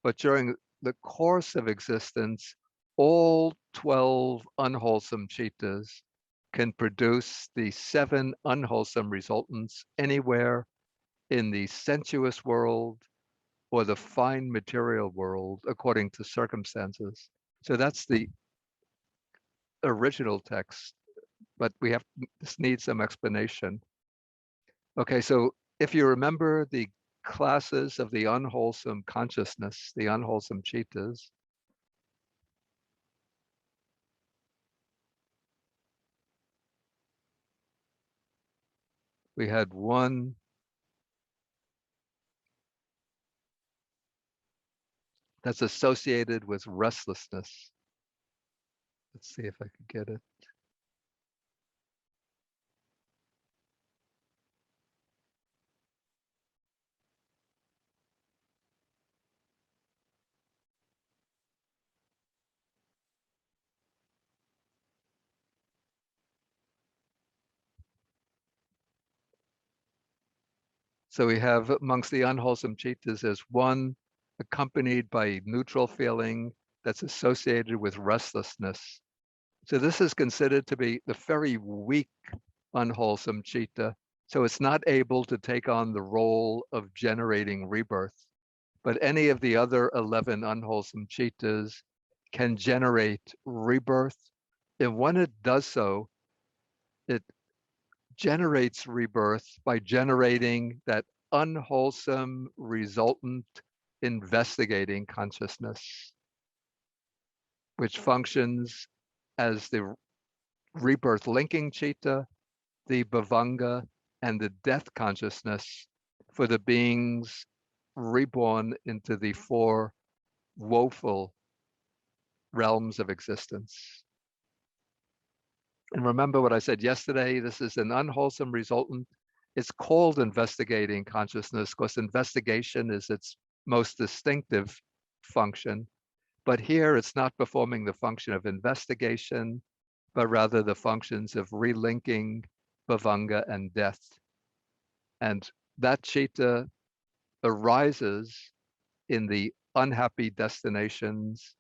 Speaker 2: but during the course of existence, all 12 unwholesome cittas can produce the 7 unwholesome resultants anywhere in the sensuous world or the fine material world according to circumstances. So that's the original text, but this needs some explanation. Okay, so if you remember the classes of the unwholesome consciousness, the unwholesome cittas, we had one that's associated with restlessness. Let's see if I can get it. So we have amongst the unwholesome chittas, there's one accompanied by a neutral feeling that's associated with restlessness. So this is considered to be the very weak unwholesome citta. So it's not able to take on the role of generating rebirth. But any of the other 11 unwholesome chittas can generate rebirth. And when it does so, it generates rebirth by generating that unwholesome resultant investigating consciousness, which functions as the rebirth linking citta, the bhavanga, and the death consciousness for the beings reborn into the four woeful realms of existence. And remember what I said yesterday, this is an unwholesome resultant. It's called investigating consciousness because investigation is its most distinctive function. But here it's not performing the function of investigation, but rather the functions of relinking, bhavanga, and death. And that citta arises in the unhappy destinations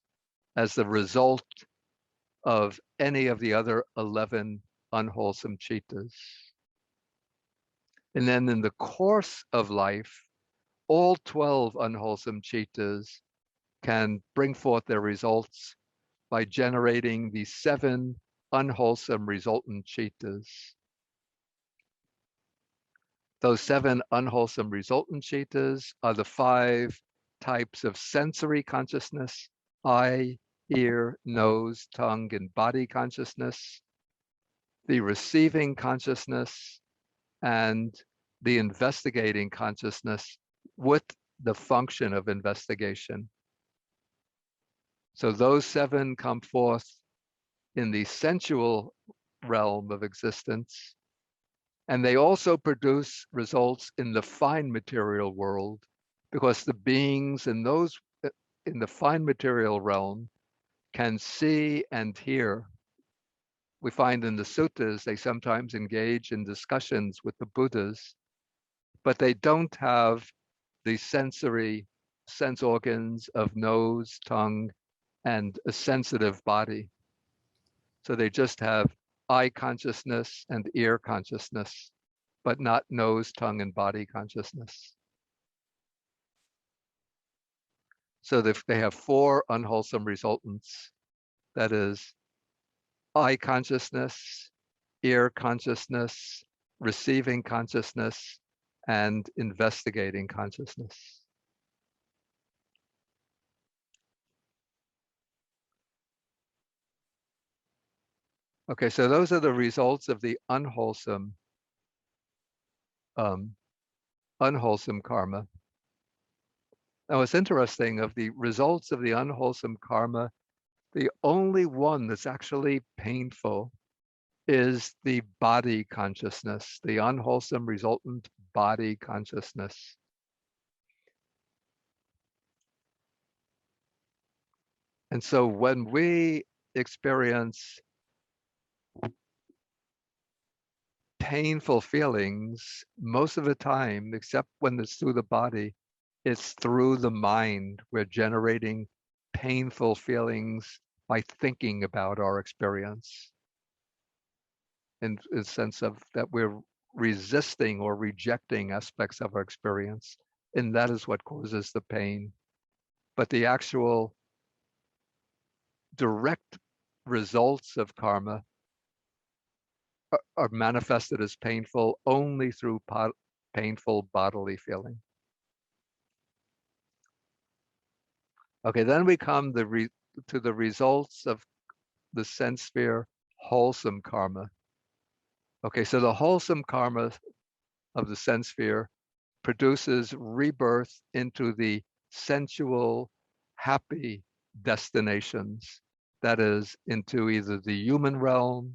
Speaker 2: as the result of any of the other 11 unwholesome chittas. And then in the course of life, all 12 unwholesome chittas can bring forth their results by generating the 7 unwholesome resultant chittas. Those 7 unwholesome resultant chittas are the 5 types of sensory consciousness: eye, ear, nose, tongue, and body consciousness, the receiving consciousness, and the investigating consciousness with the function of investigation. So those 7 come forth in the sensual realm of existence, and they also produce results in the fine material world, because the beings in the fine material realm can see and hear. We find in the suttas, they sometimes engage in discussions with the Buddhas, but they don't have the sensory sense organs of nose, tongue, and a sensitive body. So they just have eye consciousness and ear consciousness, but not nose, tongue, and body consciousness. So they have 4 unwholesome resultants. That is eye consciousness, ear consciousness, receiving consciousness, and investigating consciousness. Okay, so those are the results of the unwholesome karma. Now, it's interesting, of the results of the unwholesome karma, the only one that's actually painful is the body consciousness, the unwholesome resultant body consciousness. And so when we experience painful feelings, most of the time, except when it's through the body, it's through the mind. We're generating painful feelings by thinking about our experience, in the sense of that we're resisting or rejecting aspects of our experience, and that is what causes the pain. But the actual direct results of karma are manifested as painful only through painful bodily feeling. Okay, then we come to the results of the sense sphere wholesome karma. Okay, so the wholesome karma of the sense sphere produces rebirth into the sensual, happy destinations. That is, into either the human realm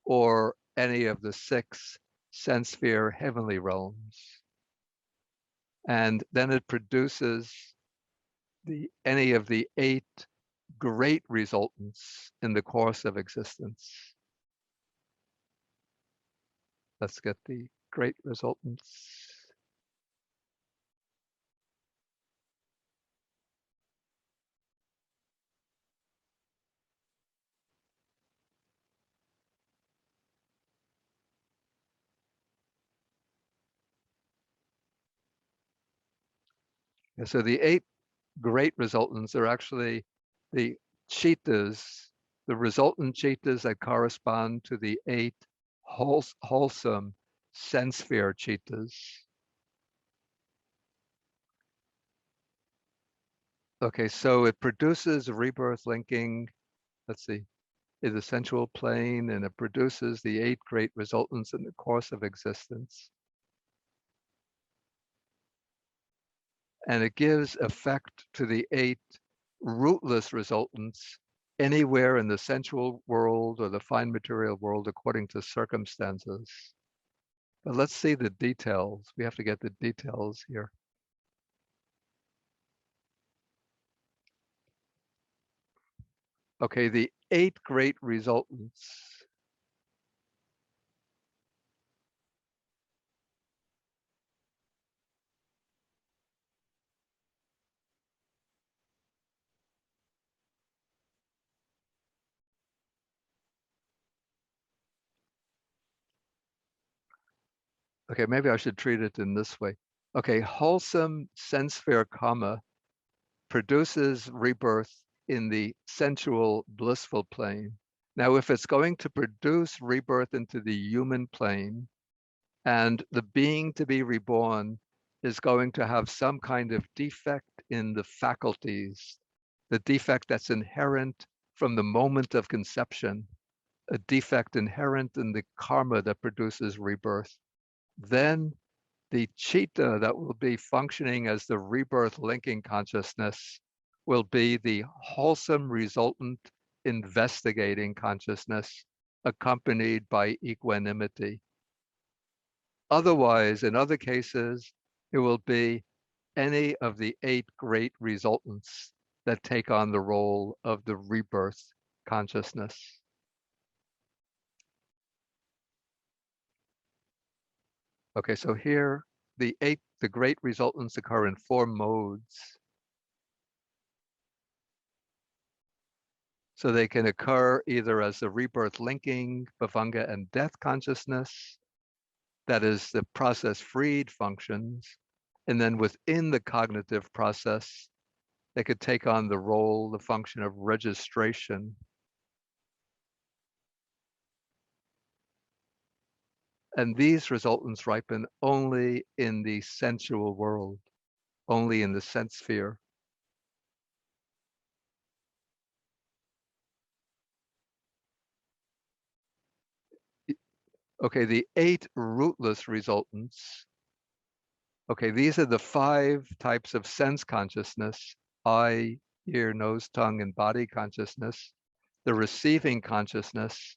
Speaker 2: or any of the 6 sense sphere heavenly realms. And then it produces any of the 8 great resultants in the course of existence. Let's get the great resultants. And so the 8 great resultants are actually the chitas, the resultant chitas that correspond to the 8 wholesome sense sphere chitas. Okay, so it produces rebirth linking, let's see, in the sensual plane, and it produces the 8 great resultants in the course of existence. And it gives effect to the 8 rootless resultants anywhere in the sensual world or the fine material world according to circumstances. But let's see the details. We have to get the details here. Okay, the 8 great resultants. Okay, maybe I should treat it in this way. Okay, wholesome sense sphere karma produces rebirth in the sensual blissful plane. Now, if it's going to produce rebirth into the human plane, and the being to be reborn is going to have some kind of defect in the faculties, the defect that's inherent from the moment of conception, a defect inherent in the karma that produces rebirth, then the chitta that will be functioning as the rebirth linking consciousness will be the wholesome resultant investigating consciousness accompanied by equanimity. Otherwise, in other cases, it will be any of the 8 great resultants that take on the role of the rebirth consciousness. Okay, so here the great resultants occur in 4 modes. So they can occur either as the rebirth linking, bhavanga, and death consciousness, that is the process freed functions, and then within the cognitive process, they could take on the role, the function of registration. And these resultants ripen only in the sensual world, only in the sense sphere. Okay, the 8 rootless resultants. Okay, these are the 5 types of sense consciousness: eye, ear, nose, tongue, and body consciousness, the receiving consciousness,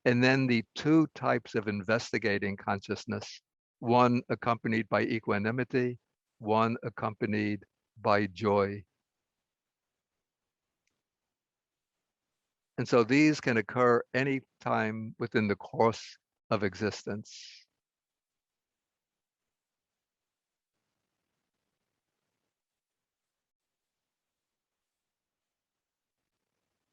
Speaker 2: and then the 2 types of investigating consciousness, one accompanied by equanimity, one accompanied by joy. And so these can occur any time within the course of existence.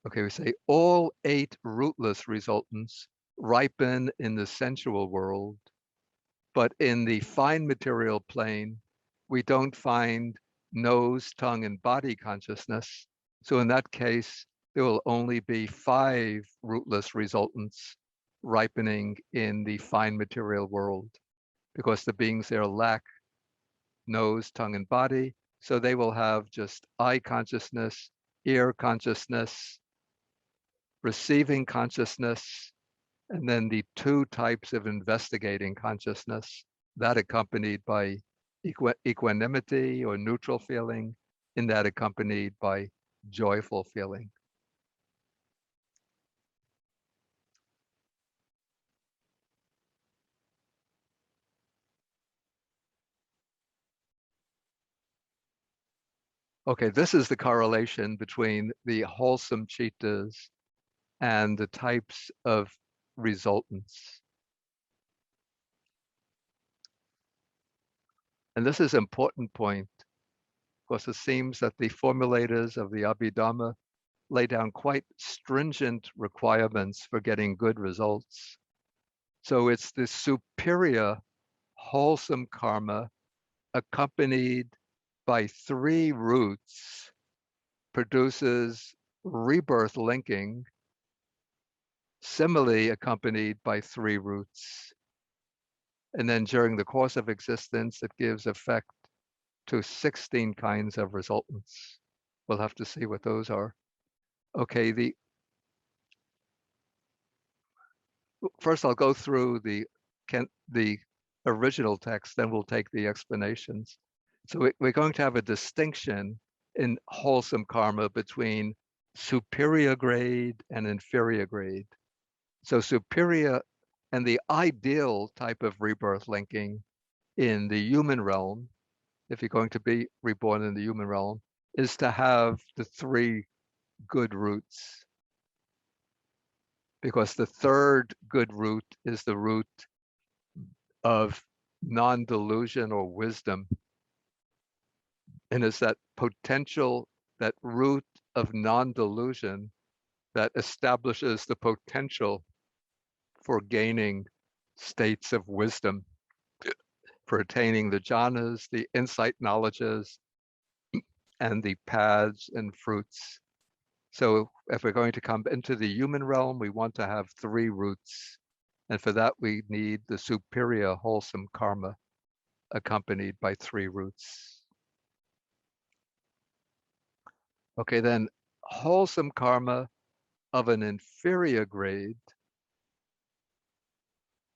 Speaker 2: Okay, we say all 8 rootless resultants ripen in the sensual world, but in the fine material plane, we don't find nose, tongue, and body consciousness. So in that case, there will only be 5 rootless resultants ripening in the fine material world, because the beings there lack nose, tongue, and body. So they will have just eye consciousness, ear consciousness, receiving consciousness, and then the 2 types of investigating consciousness, that accompanied by equanimity or neutral feeling, in that accompanied by joyful feeling. Okay, this is the correlation between the wholesome chittas and the types of resultants. And this is an important point, because it seems that the formulators of the Abhidharma lay down quite stringent requirements for getting good results. So it's the superior wholesome karma accompanied by 3 roots produces rebirth linking, similarly accompanied by 3 roots. And then during the course of existence, it gives effect to 16 kinds of resultants. We'll have to see what those are. Okay, first I'll go through the original text, then we'll take the explanations. So we're going to have a distinction in wholesome karma between superior grade and inferior grade. So superior and the ideal type of rebirth linking in the human realm, if you're going to be reborn in the human realm, is to have the 3 good roots. Because the 3rd good root is the root of non-delusion or wisdom. And it's that potential, that root of non-delusion that establishes the potential for gaining states of wisdom, for attaining the jhanas, the insight knowledges, and the paths and fruits. So if we're going to come into the human realm, we want to have 3 roots. And for that, we need the superior wholesome karma accompanied by 3 roots. Okay, then wholesome karma of an inferior grade,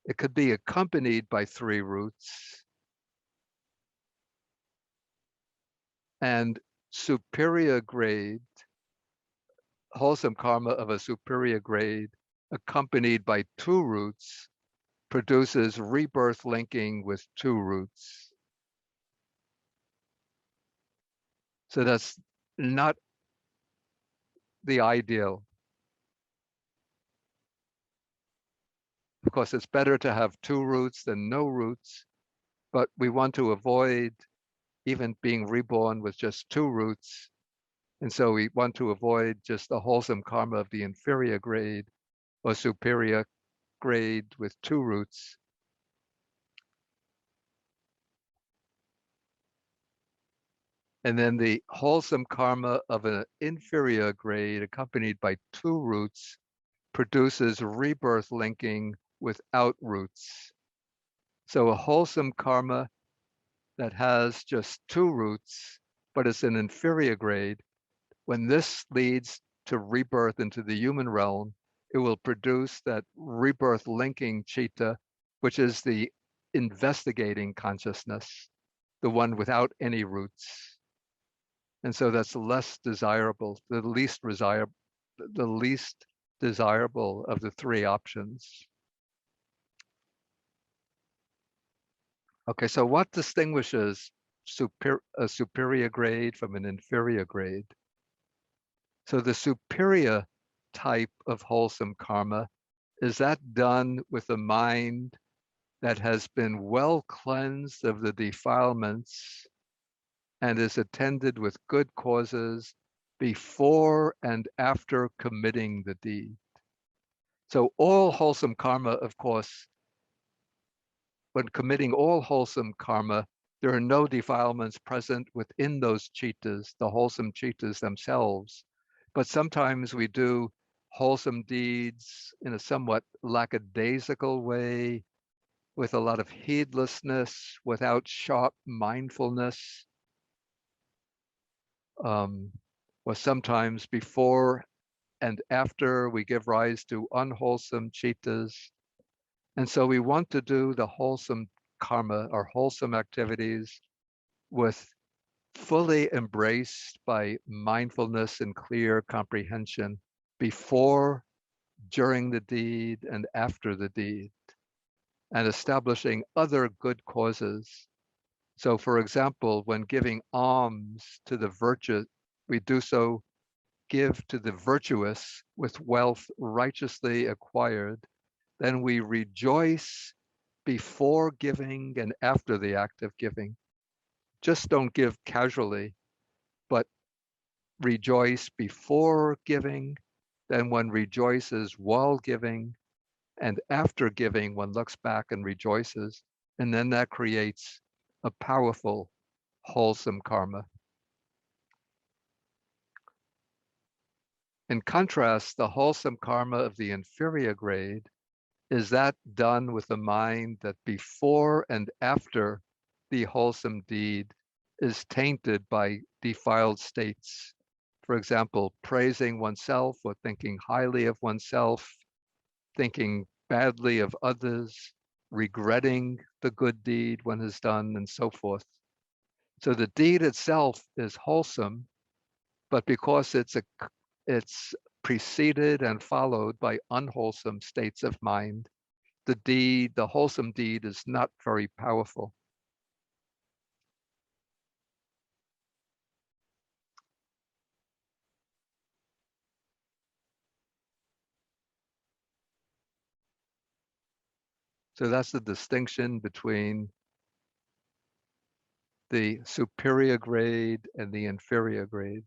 Speaker 2: it could be accompanied by 3 roots, and superior grade, wholesome karma of a superior grade accompanied by 2 roots produces rebirth linking with 2 roots. So that's not the ideal. Of course, it's better to have 2 roots than no roots, but we want to avoid even being reborn with just 2 roots. And so we want to avoid just the wholesome karma of the inferior grade or superior grade with 2 roots. And then the wholesome karma of an inferior grade accompanied by 2 roots produces rebirth linking without roots. So a wholesome karma that has just 2 roots, but it's an inferior grade, when this leads to rebirth into the human realm, it will produce that rebirth linking citta, which is the investigating consciousness, the one without any roots. And so that's less desirable, the least desirable of the 3 options. Okay, so what distinguishes a superior grade from an inferior grade? So the superior type of wholesome karma, is that done with a mind that has been well cleansed of the defilements and is attended with good causes before and after committing the deed. So all wholesome karma, of course, when committing all wholesome karma, there are no defilements present within those chittas, the wholesome chittas themselves. But sometimes we do wholesome deeds in a somewhat lackadaisical way, with a lot of heedlessness, without sharp mindfulness, or sometimes before and after we give rise to unwholesome chittas. And so we want to do the wholesome karma or wholesome activities with fully embraced by mindfulness and clear comprehension before, during the deed, and after the deed, and establishing other good causes. So, for example, when giving alms to the virtuous, we do so, give to the virtuous with wealth righteously acquired, then we rejoice before giving and after the act of giving. Just don't give casually, but rejoice before giving, then one rejoices while giving, and after giving, one looks back and rejoices, and then that creates a powerful, wholesome karma. In contrast, the wholesome karma of the inferior grade is that done with a mind that before and after the wholesome deed is tainted by defiled states. For example, praising oneself or thinking highly of oneself, thinking badly of others, regretting the good deed one has done, and so forth. So the deed itself is wholesome, but because it's preceded and followed by unwholesome states of mind, the wholesome deed is not very powerful. So that's the distinction between the superior grade and the inferior grade.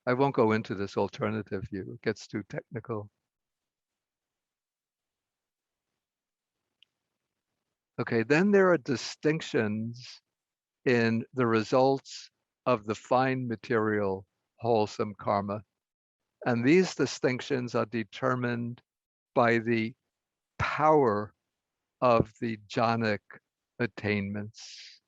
Speaker 2: I won't go into this alternative view, it gets too technical. Okay, then there are distinctions in the results of the fine material wholesome karma. And these distinctions are determined by the power of the jhanic attainments,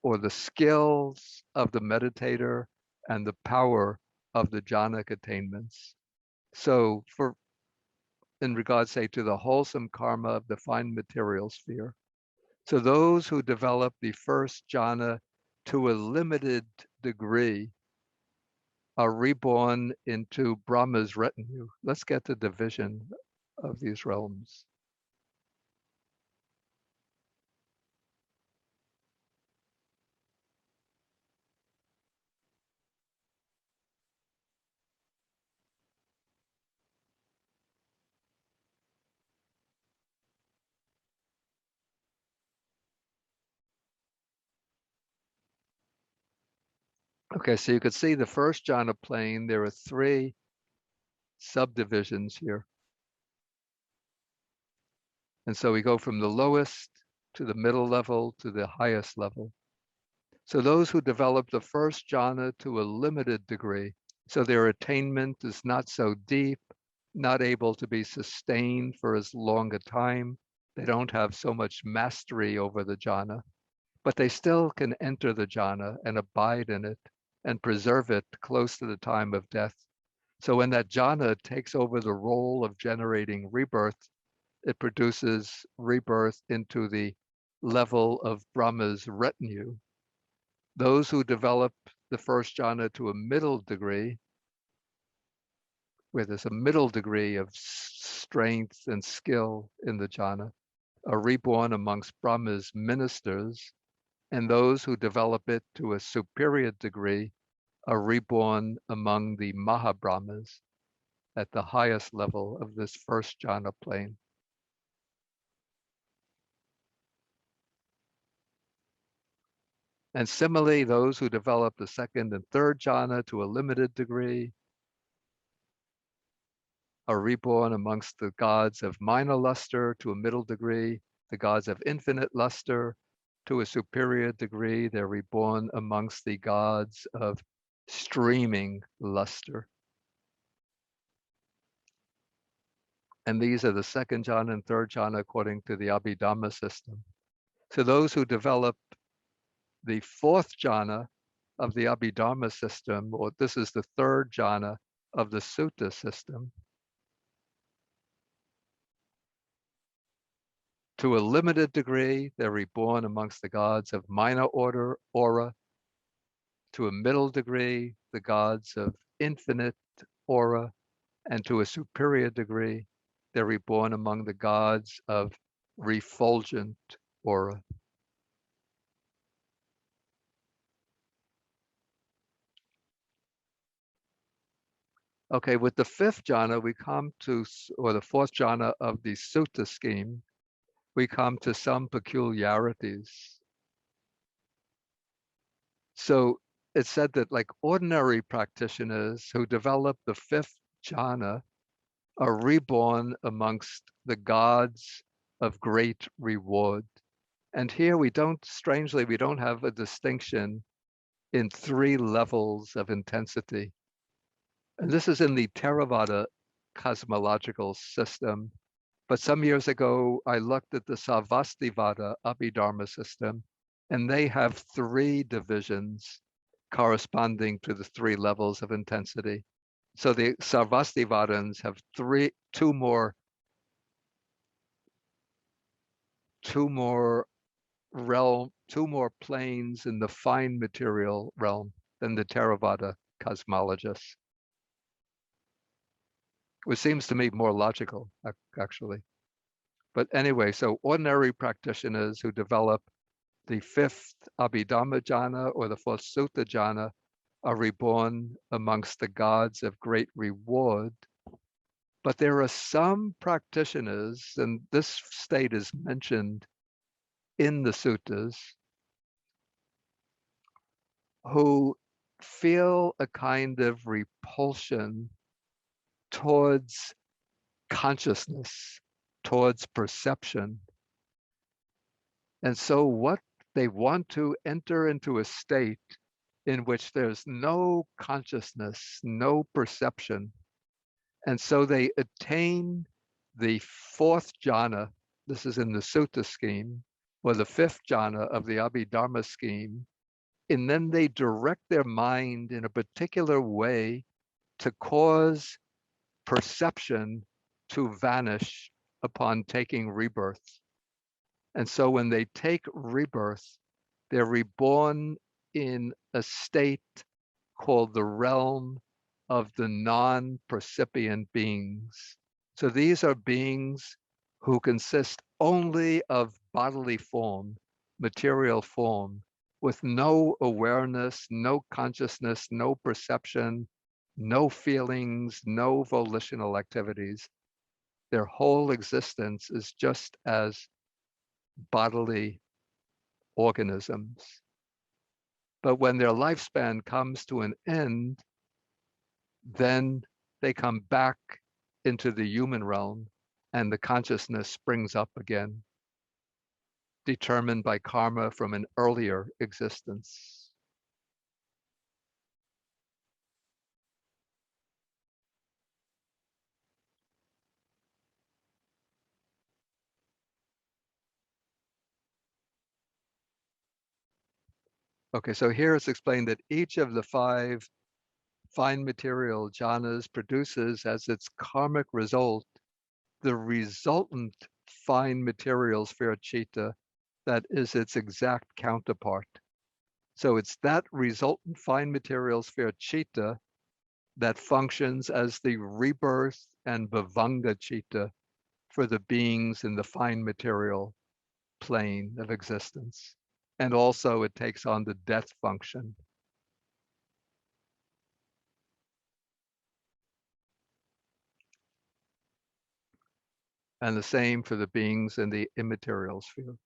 Speaker 2: or the skills of the meditator and the power of the jhanic attainments. So in regards, say, to the wholesome karma of the fine material sphere, so those who develop the first jhana to a limited degree are reborn into Brahma's retinue. Let's get the division of these realms. Okay, so you could see the first jhana plane, there are 3 subdivisions here. And so we go from the lowest to the middle level to the highest level. So those who develop the first jhana to a limited degree, so their attainment is not so deep, not able to be sustained for as long a time, they don't have so much mastery over the jhana, but they still can enter the jhana and abide in it and preserve it close to the time of death. So when that jhana takes over the role of generating rebirth, it produces rebirth into the level of Brahma's retinue. Those who develop the first jhana to a middle degree, where there's a middle degree of strength and skill in the jhana, are reborn amongst Brahma's ministers, and those who develop it to a superior degree are reborn among the Mahabrahmas at the highest level of this first jhana plane. And similarly, those who develop the second and third jhana to a limited degree are reborn amongst the gods of minor luster to a middle degree, the gods of infinite luster to a superior degree. They're reborn amongst the gods of streaming luster. And these are the second jhana and third jhana according to the Abhidharma system. So those who develop the fourth jhana of the Abhidharma system, or this is the third jhana of the Sutta system, To a limited degree, they're reborn amongst the gods of minor order, aura. To a middle degree, the gods of infinite aura. And to a superior degree, they're reborn among the gods of refulgent aura. Okay, with the fifth jhana, we come to, or the fourth jhana of the sutta scheme, we come to some peculiarities. So it's said that like ordinary practitioners who develop the fifth jhana are reborn amongst the gods of great reward. And here we don't, strangely, we don't have a distinction in 3 levels of intensity. And this is in the Theravada cosmological system. But some years ago, I looked at the Sarvastivada Abhidharma system, and they have 3 divisions corresponding to the 3 levels of intensity. So the Sarvastivadins have two more planes in the fine material realm than the Theravada cosmologists, which seems to me more logical, actually. But anyway, so ordinary practitioners who develop the 5th Abhidharma jhana or the 4th Sutta jhana are reborn amongst the gods of great reward. But there are some practitioners, and this state is mentioned in the suttas, who feel a kind of repulsion towards consciousness, towards perception. And so what they want to enter into a state in which there's no consciousness, no perception. And so they attain the 4th jhana, this is in the sutta scheme, or the 5th jhana of the Abhidharma scheme, and then they direct their mind in a particular way to cause perception to vanish upon taking rebirth. And so when they take rebirth, they're reborn in a state called the realm of the non-percipient beings. So these are beings who consist only of bodily form, material form, with no awareness, no consciousness, no perception, no feelings, no volitional activities. Their whole existence is just as bodily organisms. But when their lifespan comes to an end, then they come back into the human realm and the consciousness springs up again, determined by karma from an earlier existence. Okay, so here it's explained that each of the 5 fine material jhanas produces as its karmic result the resultant fine material sphere citta that is its exact counterpart. So it's that resultant fine material sphere citta that functions as the rebirth and bhavanga citta for the beings in the fine material plane of existence. And also it takes on the death function. And the same for the beings in the immaterial sphere.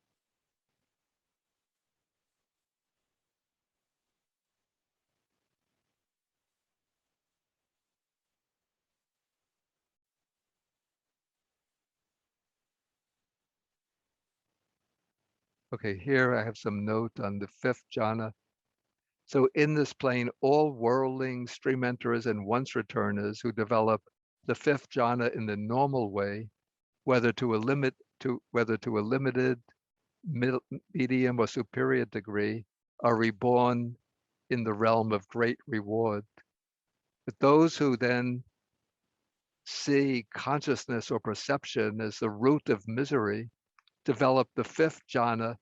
Speaker 2: Okay, here I have some note on the 5th jhana. So in this plane, all worldlings, stream enterers, and once returners who develop the 5th jhana in the normal way, whether to a limited, medium, or superior degree, are reborn in the realm of great reward. But those who then see consciousness or perception as the root of misery, develop the fifth jhana,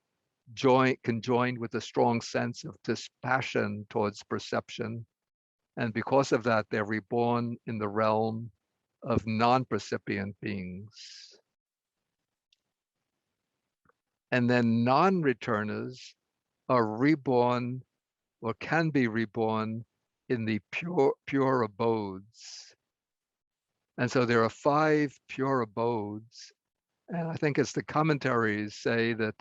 Speaker 2: conjoined with a strong sense of dispassion towards perception. And because of that, they're reborn in the realm of non-percipient beings. And then non-returners are reborn or can be reborn in the pure abodes. And so there are 5 pure abodes. And I think it's the commentaries say that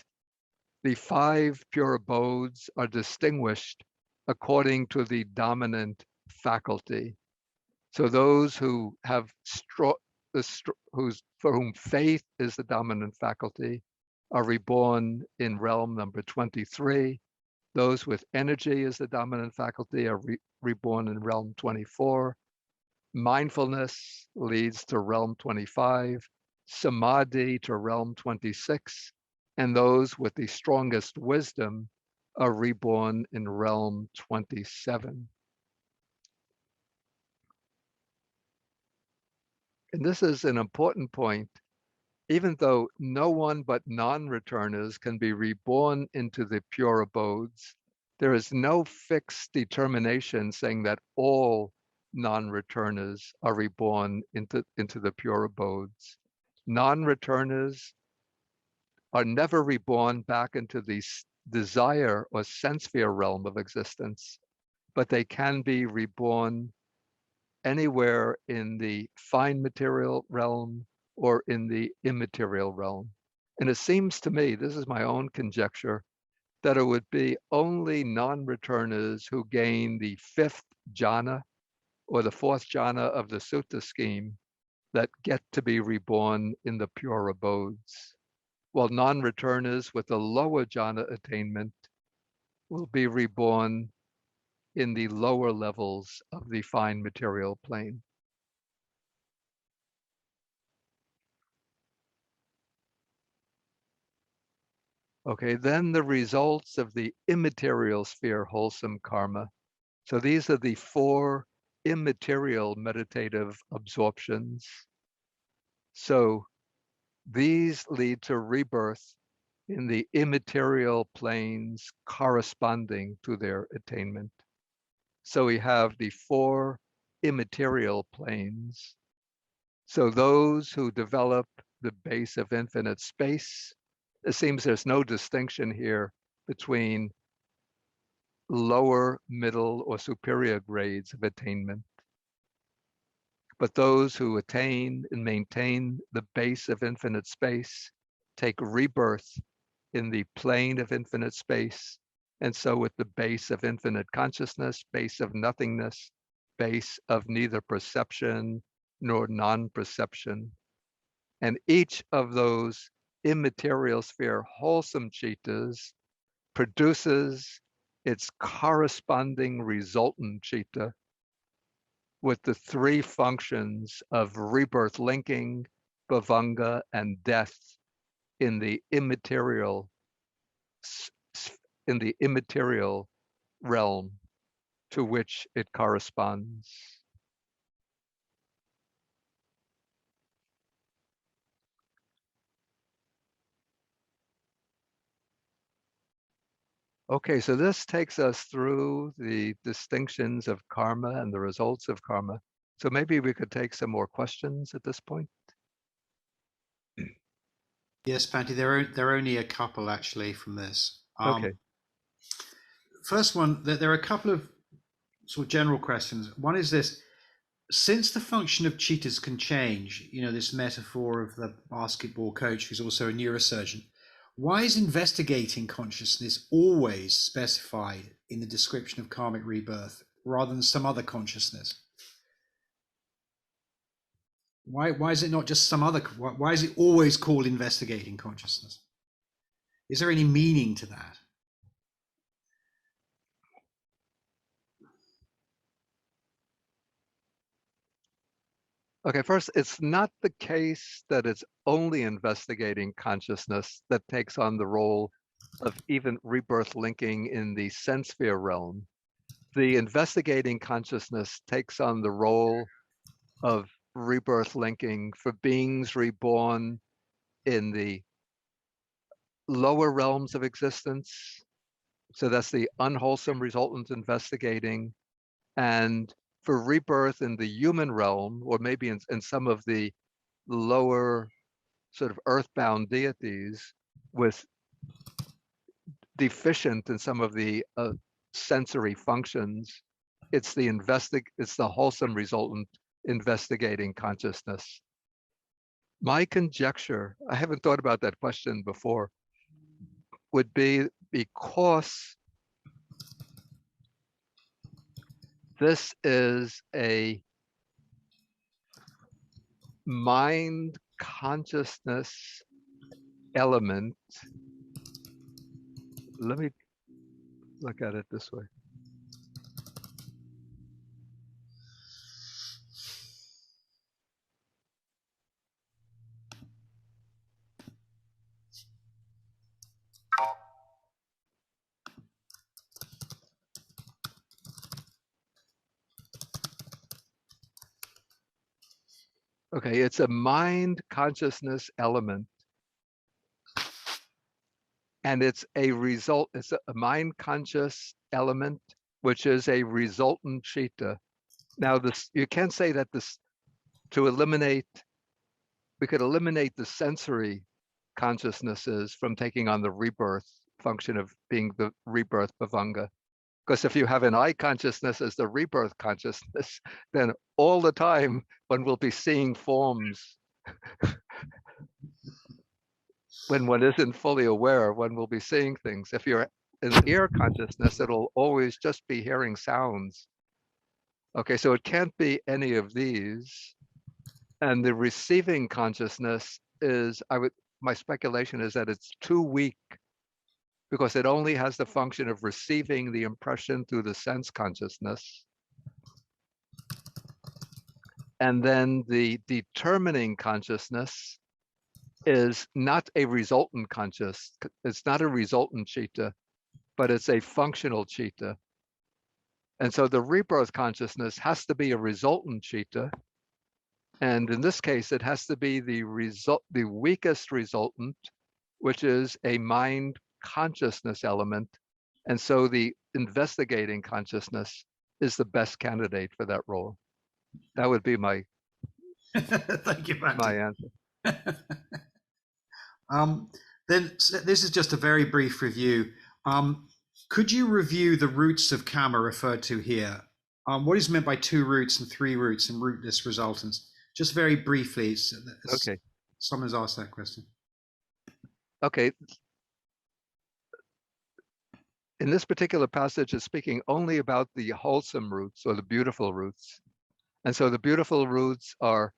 Speaker 2: the 5 pure abodes are distinguished according to the dominant faculty. So those who have for whom faith is the dominant faculty are reborn in realm number 23. Those with energy as the dominant faculty are reborn in realm 24. Mindfulness leads to realm 25, samadhi to realm 26, and those with the strongest wisdom are reborn in realm 27. And this is an important point. Even though no one but non-returners can be reborn into the pure abodes, there is no fixed determination saying that all non-returners are reborn into the pure abodes. Non-returners are never reborn back into the desire or sense sphere realm of existence, but they can be reborn anywhere in the fine material realm or in the immaterial realm. And it seems to me, this is my own conjecture, that it would be only non-returners who gain the 5th jhana or the 4th jhana of the sutta scheme that get to be reborn in the pure abodes, while non-returners with the lower jhana attainment will be reborn in the lower levels of the fine material plane. Okay, then the results of the immaterial sphere wholesome karma. So these are the 4 immaterial meditative absorptions. So these lead to rebirth in the immaterial planes corresponding to their attainment. So we have the 4 immaterial planes. So those who develop the base of infinite space, it seems there's no distinction here between lower, middle, or superior grades of attainment. But those who attain and maintain the base of infinite space take rebirth in the plane of infinite space. And so with the base of infinite consciousness, base of nothingness, base of neither perception nor non-perception. And each of those immaterial sphere wholesome chittas produces its corresponding resultant citta with the 3 functions of rebirth linking, bhavanga, and death in the immaterial realm to which it corresponds. Okay, so this takes us through the distinctions of karma and the results of karma. So maybe we could take some more questions at this point.
Speaker 1: Yes, Panti, there are only a couple actually from this.
Speaker 2: Okay.
Speaker 1: First one, there are a couple of sort of general questions. One is this: since the function of chittas can change, this metaphor of the basketball coach who's also a neurosurgeon, why is investigating consciousness always specified in the description of karmic rebirth rather than some other consciousness? Why is it not just some other? Why is it always called investigating consciousness? Is there any meaning to that?
Speaker 2: Okay, first, it's not the case that it's only investigating consciousness that takes on the role of even rebirth linking in the sense sphere realm. The investigating consciousness takes on the role of rebirth linking for beings reborn in the lower realms of existence. So that's the unwholesome resultant investigating. And for rebirth in the human realm, or maybe in some of the lower sort of earthbound deities with deficient in some of the sensory functions, it's the wholesome resultant investigating consciousness. My conjecture, I haven't thought about that question before, would be because this is a mind consciousness element. Let me look at it this way. Okay, it's a mind consciousness element. And it's a mind conscious element, which is a resultant citta. Now, you can't say that we could eliminate the sensory consciousnesses from taking on the rebirth function of being the rebirth bhavanga. Because if you have an eye consciousness as the rebirth consciousness, then all the time one will be seeing forms. When one isn't fully aware, one will be seeing things. If you're an ear consciousness, it'll always just be hearing sounds. Okay, so it can't be any of these. And the receiving consciousness is, my speculation is that it's too weak because it only has the function of receiving the impression through the sense consciousness. And then the determining consciousness is not a resultant it's not a resultant citta, but it's a functional citta. And so the rebirth consciousness has to be a resultant citta. And in this case, it has to be the weakest resultant, which is a mind consciousness element. And so the investigating consciousness is the best candidate for that role. That would be my
Speaker 1: Thank you, Bhante.
Speaker 2: my answer.
Speaker 1: Then this is just a very brief review. Could you review the roots of karma referred to here? What is meant by 2 roots and 3 roots and rootless resultants? Just very briefly.
Speaker 2: Okay.
Speaker 1: Someone's asked that question.
Speaker 2: Okay. In this particular passage, it's speaking only about the wholesome roots or the beautiful roots. And so the beautiful roots are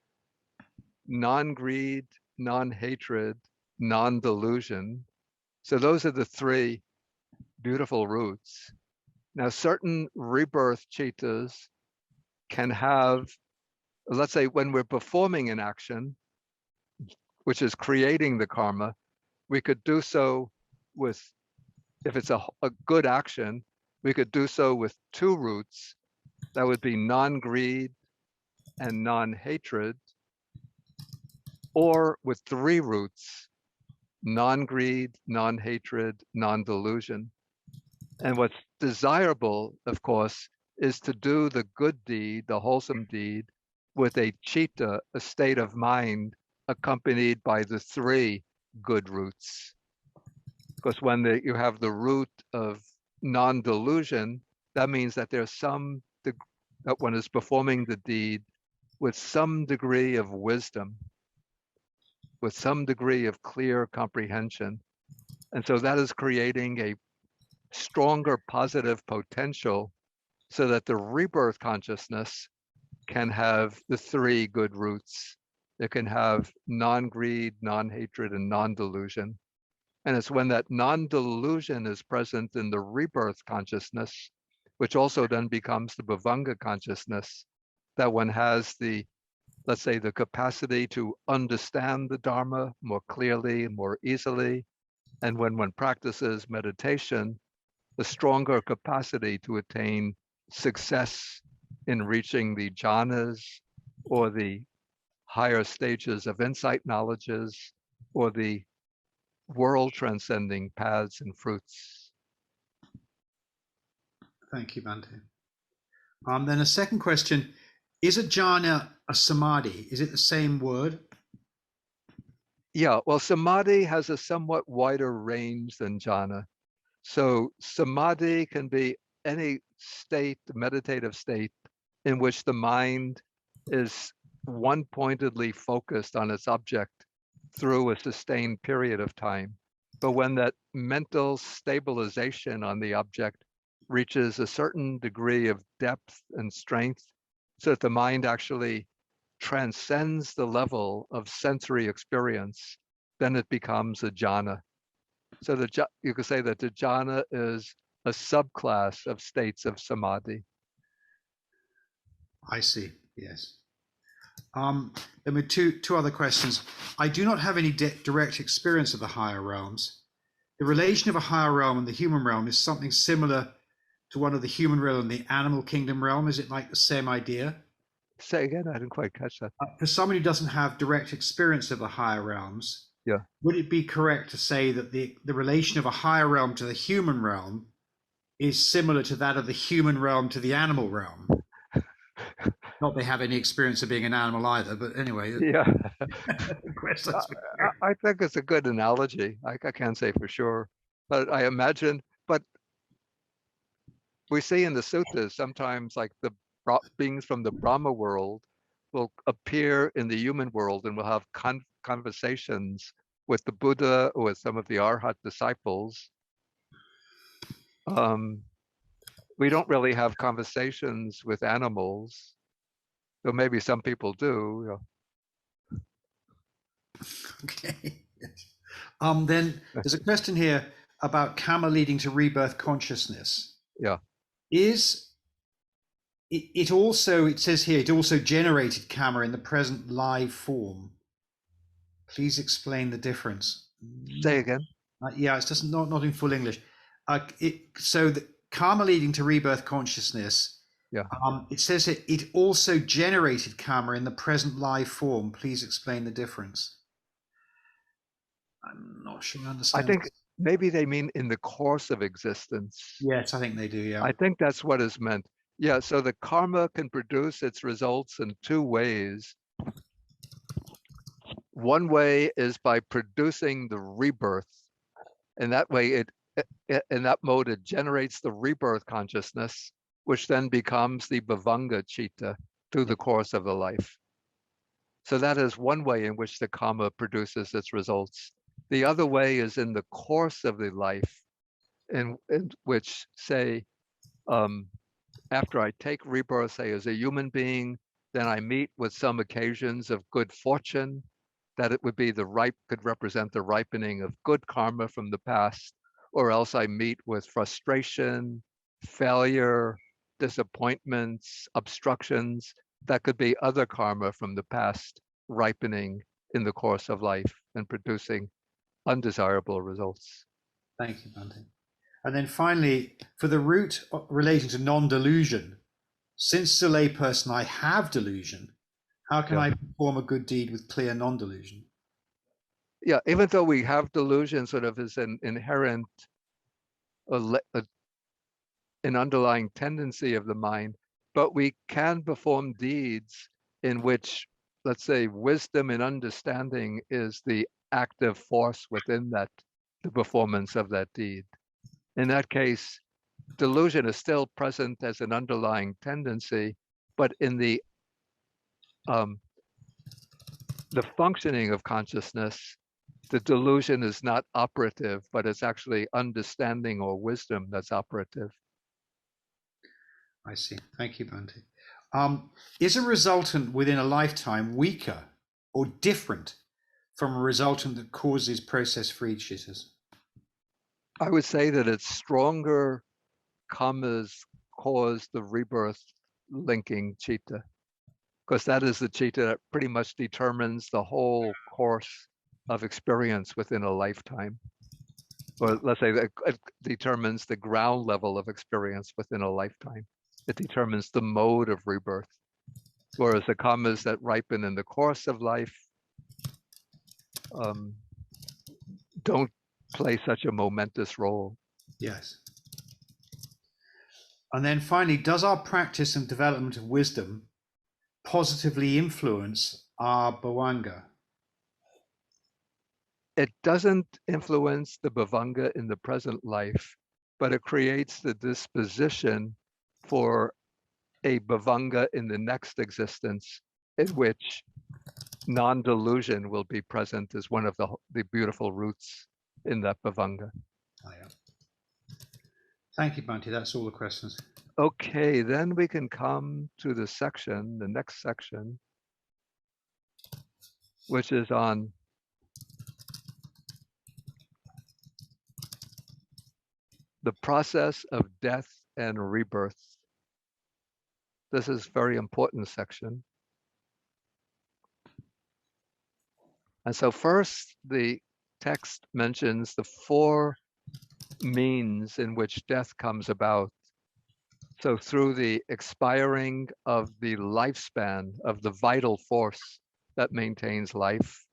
Speaker 2: non-greed, non-hatred, non-delusion. So those are the 3 beautiful roots. Now, certain rebirth cittas can have, let's say when we're performing an action, which is creating the karma, we could do so with, if it's a good action, we could do so with 2 roots. That would be non-greed and non-hatred, or with 3 roots, non-greed, non-hatred, non-delusion. And what's desirable, of course, is to do the good deed, the wholesome deed, with a citta, a state of mind, accompanied by the 3 good roots. Because when you have the root of non-delusion, that means that there's that one is performing the deed with some degree of wisdom, with some degree of clear comprehension. And so that is creating a stronger positive potential so that the rebirth consciousness can have the 3 good roots. It can have non-greed, non-hatred, and non-delusion. And it's when that non-delusion is present in the rebirth consciousness, which also then becomes the bhavanga consciousness, that one has the, let's say, the capacity to understand the Dharma more clearly, more easily. And when one practices meditation, the stronger capacity to attain success in reaching the jhanas or the higher stages of insight knowledges or the world transcending paths and fruits.
Speaker 1: Thank you, Bhante. Then a second question, is a jhana a samadhi? Is it the same word?
Speaker 2: Yeah, well, samadhi has a somewhat wider range than jhana. So samadhi can be any state, meditative state, in which the mind is one-pointedly focused on its object through a sustained period of time. But when that mental stabilization on the object reaches a certain degree of depth and strength, so that the mind actually transcends the level of sensory experience, then it becomes a jhana. So you could say that the jhana is a subclass of states of samadhi.
Speaker 1: I see, yes. There were two other questions. I do not have any direct experience of the higher realms. The relation of a higher realm and the human realm is something similar to one of the human realm and the animal kingdom realm. Is it like the same idea?
Speaker 2: Say again, I didn't quite catch that.
Speaker 1: For someone who doesn't have direct experience of the higher realms,
Speaker 2: Yeah.
Speaker 1: would it be correct to say that the relation of a higher realm to the human realm is similar to that of the human realm to the animal realm? Not they have any experience of being an animal either, but anyway.
Speaker 2: Yeah.
Speaker 1: I
Speaker 2: I think it's a good analogy. I can't say for sure, but I imagine, but we see in the suttas sometimes like the beings from the Brahma world will appear in the human world and will have conversations with the Buddha or with some of the Arhat disciples. We don't really have conversations with animals, though maybe some people do. You know.
Speaker 1: Okay. Then there's a question here about karma leading to rebirth consciousness.
Speaker 2: Yeah.
Speaker 1: Is it also, it says here, it also generated karma in the present live form. Please explain the difference.
Speaker 2: Say again.
Speaker 1: Yeah, it's just not in full English. So the karma leading to rebirth consciousness.
Speaker 2: Yeah.
Speaker 1: It says it also generated karma in the present live form. Please explain the difference. I'm not sure I understand.
Speaker 2: I think maybe they mean in the course of existence.
Speaker 1: Yes, I think they do, yeah.
Speaker 2: I think that's what is meant. Yeah, so the karma can produce its results in two ways. One way is by producing the rebirth. And that way, in that mode, it generates the rebirth consciousness, which then becomes the bhavanga citta through the course of the life. So that is one way in which the karma produces its results. The other way is in the course of the life, in which, say, after I take rebirth, say as a human being, then I meet with some occasions of good fortune, that it would be could represent the ripening of good karma from the past, or else I meet with frustration, failure, disappointments, obstructions, that could be other karma from the past ripening in the course of life and producing undesirable results.
Speaker 1: Thank you, Bhante. And then finally, for the root relating to non-delusion, since as a layperson I have delusion, how can I perform a good deed with clear non-delusion?
Speaker 2: Yeah, even though we have delusion sort of as an inherent, an underlying tendency of the mind, but we can perform deeds in which, let's say, wisdom and understanding is the active force within that, the performance of that deed. In that case, delusion is still present as an underlying tendency, but in the functioning of consciousness, the delusion is not operative, but it's actually understanding or wisdom that's operative.
Speaker 1: I see. Thank you, Bhante. Is a resultant within a lifetime weaker or different from a resultant that causes process-free jittas?
Speaker 2: I would say that it's stronger karmas cause the rebirth linking citta, because that is the citta that pretty much determines the whole course of experience within a lifetime. Or let's say that it determines the ground level of experience within a lifetime. It determines the mode of rebirth. Whereas the karmas that ripen in the course of life don't play such a momentous role.
Speaker 1: Yes. And then finally, does our practice and development of wisdom positively influence our bhavanga?
Speaker 2: It doesn't influence the bhavanga in the present life, but it creates the disposition for a bhavanga in the next existence, in which non-delusion will be present as one of the beautiful roots in that bhavanga.
Speaker 1: Oh, yeah. Thank you, Bhante. That's all the questions.
Speaker 2: Okay, then we can come to the next section, which is on the process of death and rebirth. This is a very important section. And so first, the text mentions the four means in which death comes about. So through the expiring of the lifespan of the vital force that maintains life,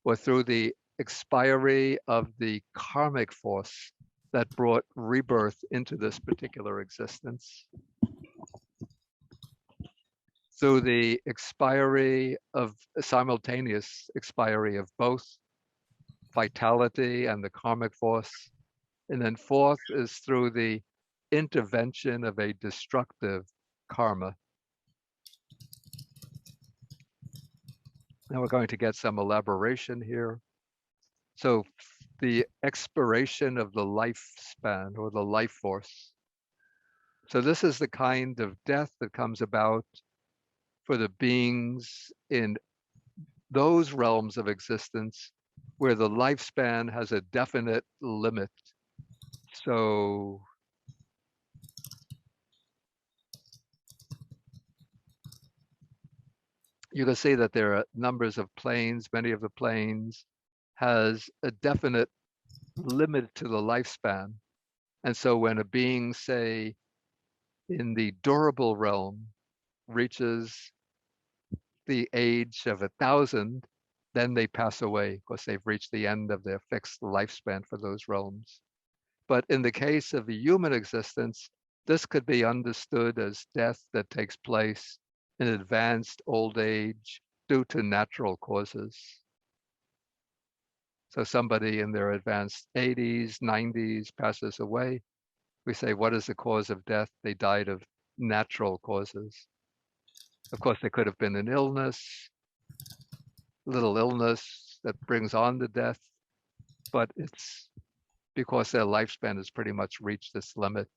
Speaker 2: or through the expiry of the karmic force that brought rebirth into this particular existence, through the simultaneous expiry of both vitality and the karmic force. And then fourth is through the intervention of a destructive karma. Now we're going to get some elaboration here. So the expiration of the lifespan or the life force. So this is the kind of death that comes about for the beings in those realms of existence where the lifespan has a definite limit. So you can see that there are numbers of planes. Many of the planes has a definite limit to the lifespan. And so when a being, say, in the durable realm reaches the age of 1,000, then they pass away because they've reached the end of their fixed lifespan for those realms. But in the case of a human existence, this could be understood as death that takes place in advanced old age due to natural causes. So somebody in their advanced 80s, 90s passes away. We say, what is the cause of death? They died of natural causes. Of course, there could have been an illness, little illness that brings on the death, but it's because their lifespan has pretty much reached this limit.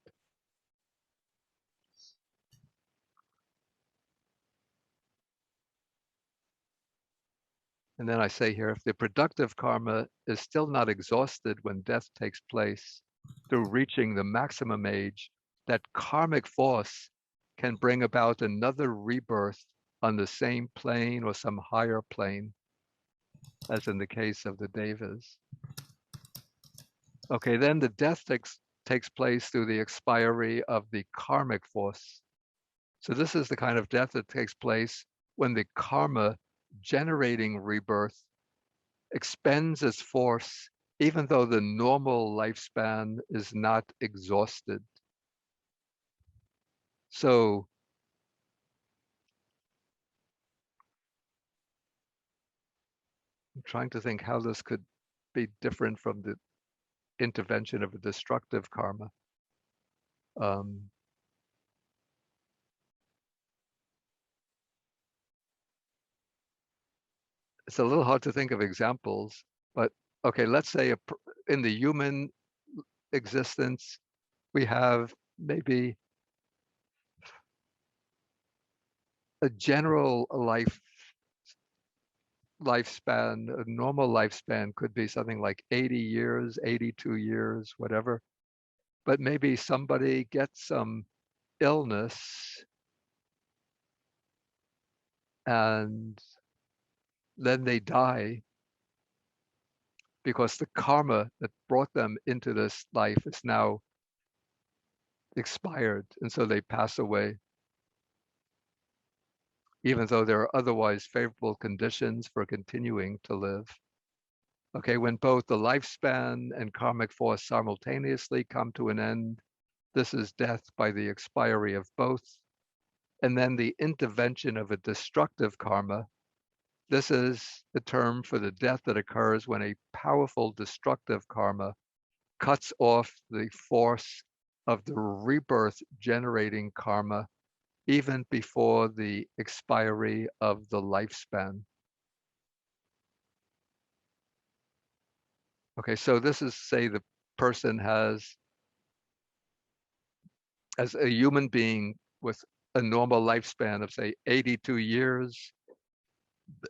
Speaker 2: And then I say here, if the productive karma is still not exhausted when death takes place through reaching the maximum age, that karmic force can bring about another rebirth on the same plane or some higher plane, as in the case of the devas. Okay, then the death takes place through the expiry of the karmic force. So this is the kind of death that takes place when the karma generating rebirth expends its force, even though the normal lifespan is not exhausted. So I'm trying to think how this could be different from the intervention of a destructive karma. It's a little hard to think of examples, but okay, let's say in the human existence, we have maybe a general lifespan, a normal lifespan could be something like 80 years, 82 years, whatever. But maybe somebody gets some illness and then they die because the karma that brought them into this life is now expired. And so they pass away, even though there are otherwise favorable conditions for continuing to live. Okay, when both the lifespan and karmic force simultaneously come to an end, this is death by the expiry of both. And then the intervention of a destructive karma. This is the term for the death that occurs when a powerful destructive karma cuts off the force of the rebirth generating karma even before the expiry of the lifespan. Okay, so this is, say, the person has, as a human being with a normal lifespan of, say, 82 years,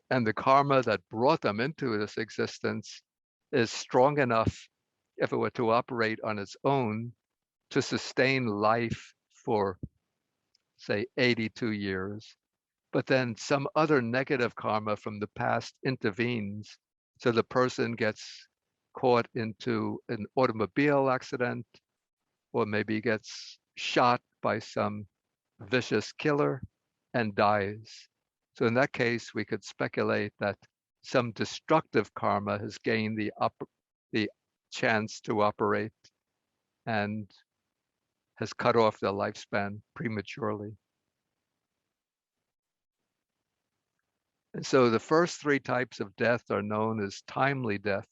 Speaker 2: and the karma that brought them into this existence is strong enough, if it were to operate on its own, to sustain life for, say, 82 years. But then some other negative karma from the past intervenes. So the person gets caught into an automobile accident, or maybe gets shot by some vicious killer and dies. So in that case, we could speculate that some destructive karma has gained the chance to operate and has cut off their lifespan prematurely. And so the first three types of death are known as timely death,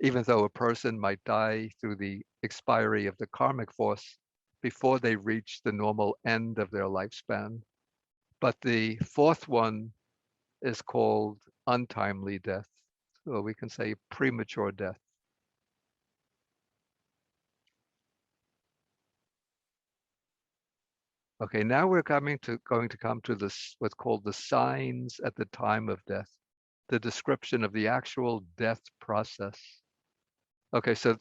Speaker 2: even though a person might die through the expiry of the karmic force before they reach the normal end of their lifespan. But the fourth one is called untimely death. So we can say premature death. Okay, now we're going to come to this, what's called the signs at the time of death, the description of the actual death process. Okay, so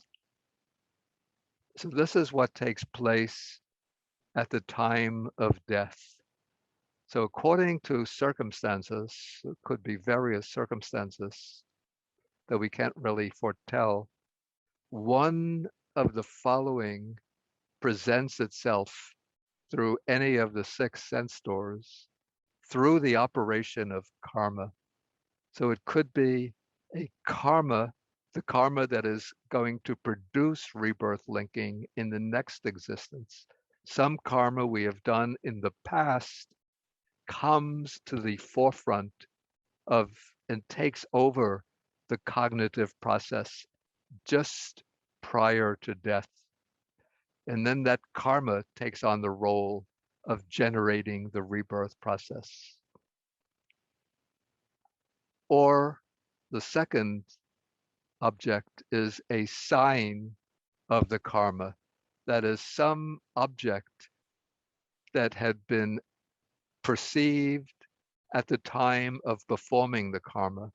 Speaker 2: this is what takes place at the time of death. So according to circumstances, it could be various circumstances that we can't really foretell, one of the following presents itself through any of the 6 sense doors through the operation of karma. So it could be a karma, the karma that is going to produce rebirth linking in the next existence. Some karma we have done in the past comes to the forefront of and takes over the cognitive process just prior to death. And then that karma takes on the role of generating the rebirth process. Or the second object is a sign of the karma. That is some object that had been perceived at the time of performing the karma,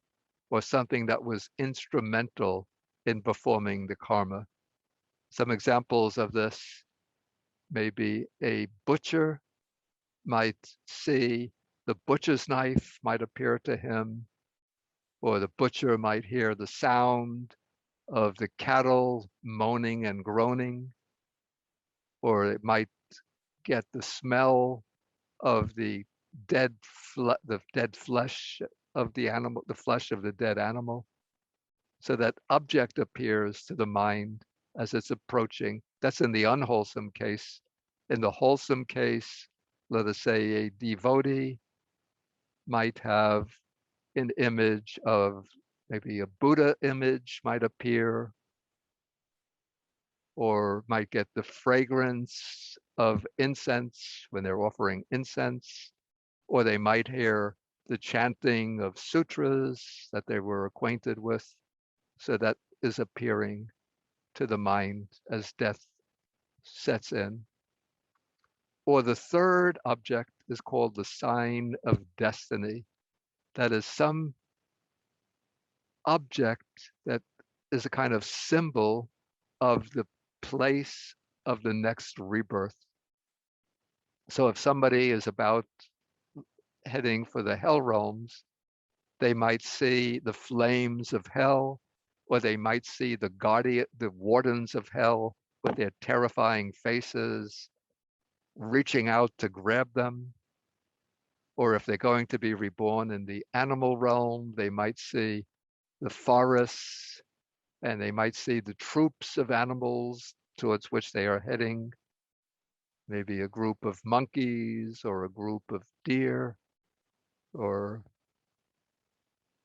Speaker 2: or something that was instrumental in performing the karma. Some examples of this may be a butcher might see the butcher's knife might appear to him, or the butcher might hear the sound of the cattle moaning and groaning, or it might get the smell of the dead flesh of the animal, the flesh of the dead animal. So that object appears to the mind as it's approaching. That's in the unwholesome case. In the wholesome case, let us say a devotee might have an image of, maybe a Buddha image might appear, or might get the fragrance of incense when they're offering incense, or they might hear the chanting of sutras that they were acquainted with. So that is appearing to the mind as death sets in. Or the third object is called the sign of destiny. That is some object that is a kind of symbol of the place of the next rebirth. So if somebody is about heading for the hell realms, they might see the flames of hell, or they might see the wardens of hell with their terrifying faces reaching out to grab them. Or if they're going to be reborn in the animal realm, they might see the forests, and they might see the troops of animals towards which they are heading, maybe a group of monkeys or a group of deer or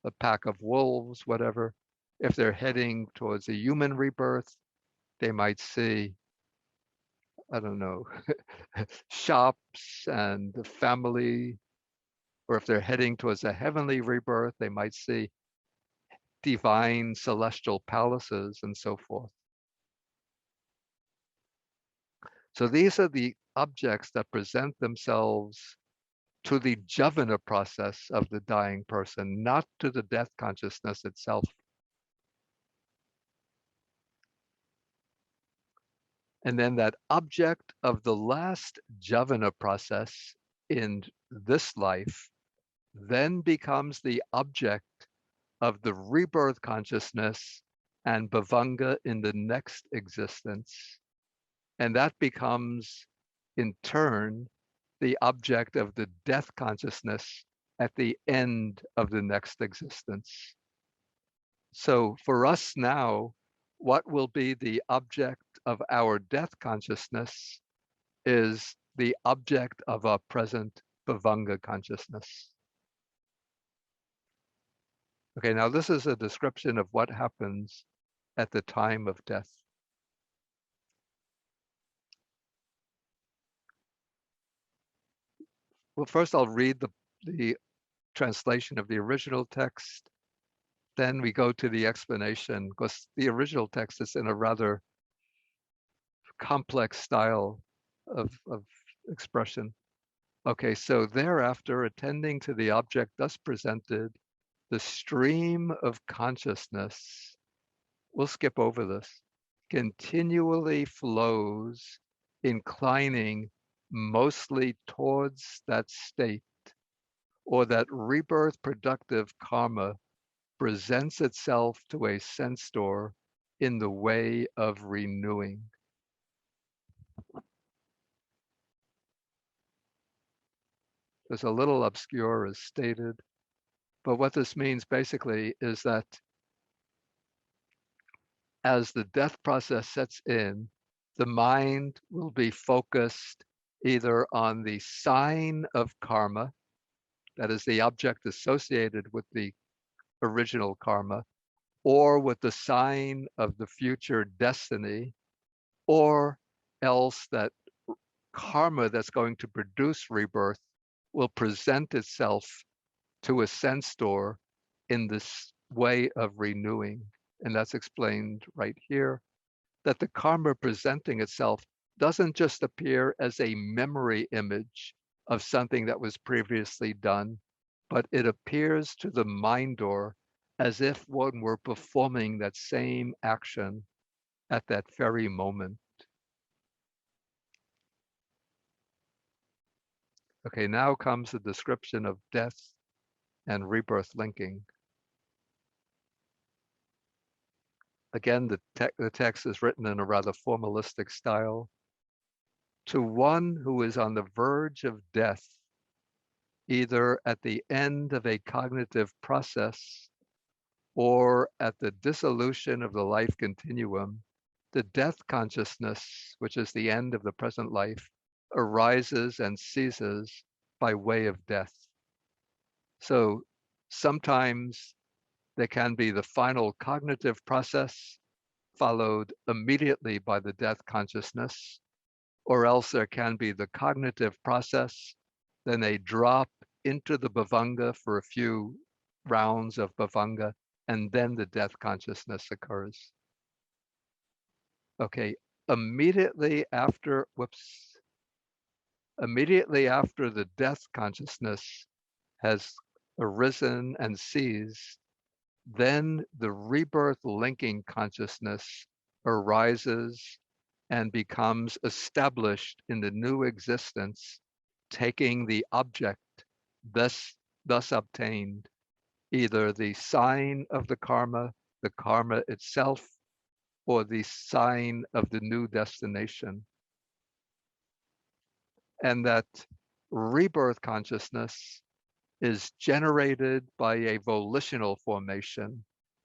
Speaker 2: a pack of wolves, whatever. If they're heading towards a human rebirth, they might see, I don't know, shops and the family. Or if they're heading towards a heavenly rebirth, they might see divine celestial palaces and so forth. So these are the objects that present themselves to the javana process of the dying person, not to the death consciousness itself. And then that object of the last javana process in this life then becomes the object of the rebirth consciousness and bhavanga in the next existence. And that becomes, in turn, the object of the death consciousness at the end of the next existence. So for us now, what will be the object of our death consciousness is the object of our present bhavanga consciousness. Okay, now this is a description of what happens at the time of death. Well, first I'll read the translation of the original text. Then we go to the explanation, because the original text is in a rather complex style of expression. Okay, so thereafter, attending to the object thus presented, the stream of consciousness, we'll skip over this, continually flows, inclining mostly towards that state, or that rebirth productive karma presents itself to a sense door in the way of renewing. It's a little obscure as stated, but what this means basically is that as the death process sets in, the mind will be focused either on the sign of karma, that is the object associated with the original karma, or with the sign of the future destiny, or else that karma that's going to produce rebirth will present itself to a sense door in this way of renewing. And that's explained right here, that the karma presenting itself doesn't just appear as a memory image of something that was previously done, but it appears to the mind door as if one were performing that same action at that very moment. Okay, now comes the description of death and rebirth linking. Again, the text is written in a rather formalistic style. To one who is on the verge of death, either at the end of a cognitive process or at the dissolution of the life continuum, the death consciousness, which is the end of the present life, arises and ceases by way of death. So sometimes there can be the final cognitive process followed immediately by the death consciousness, or else there can be the cognitive process, then they drop into the bhavanga for a few rounds of bhavanga, and then the death consciousness occurs. Okay, immediately after the death consciousness has arisen and ceased, then the rebirth linking consciousness arises and becomes established in the new existence, taking the object thus obtained, either the sign of the karma itself, or the sign of the new destination. And that rebirth consciousness is generated by a volitional formation.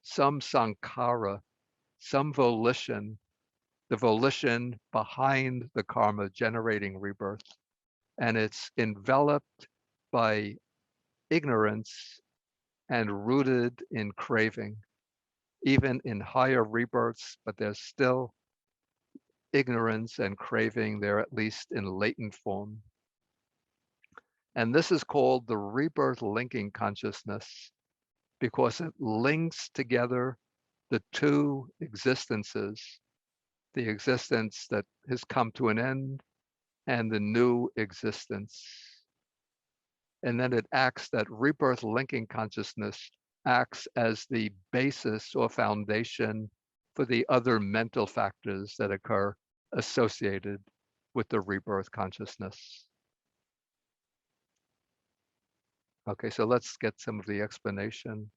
Speaker 2: some sankhara, some volition, the volition behind the karma generating rebirth, and it's enveloped by ignorance and rooted in craving, even in higher rebirths, but there's still ignorance and craving there, at least in latent form. And this is called the rebirth linking consciousness because it links together the two existences, the existence that has come to an end and the new existence. And then it acts, that rebirth linking consciousness acts as the basis or foundation for the other mental factors that occur associated with the rebirth consciousness. Okay, so let's get some of the explanation.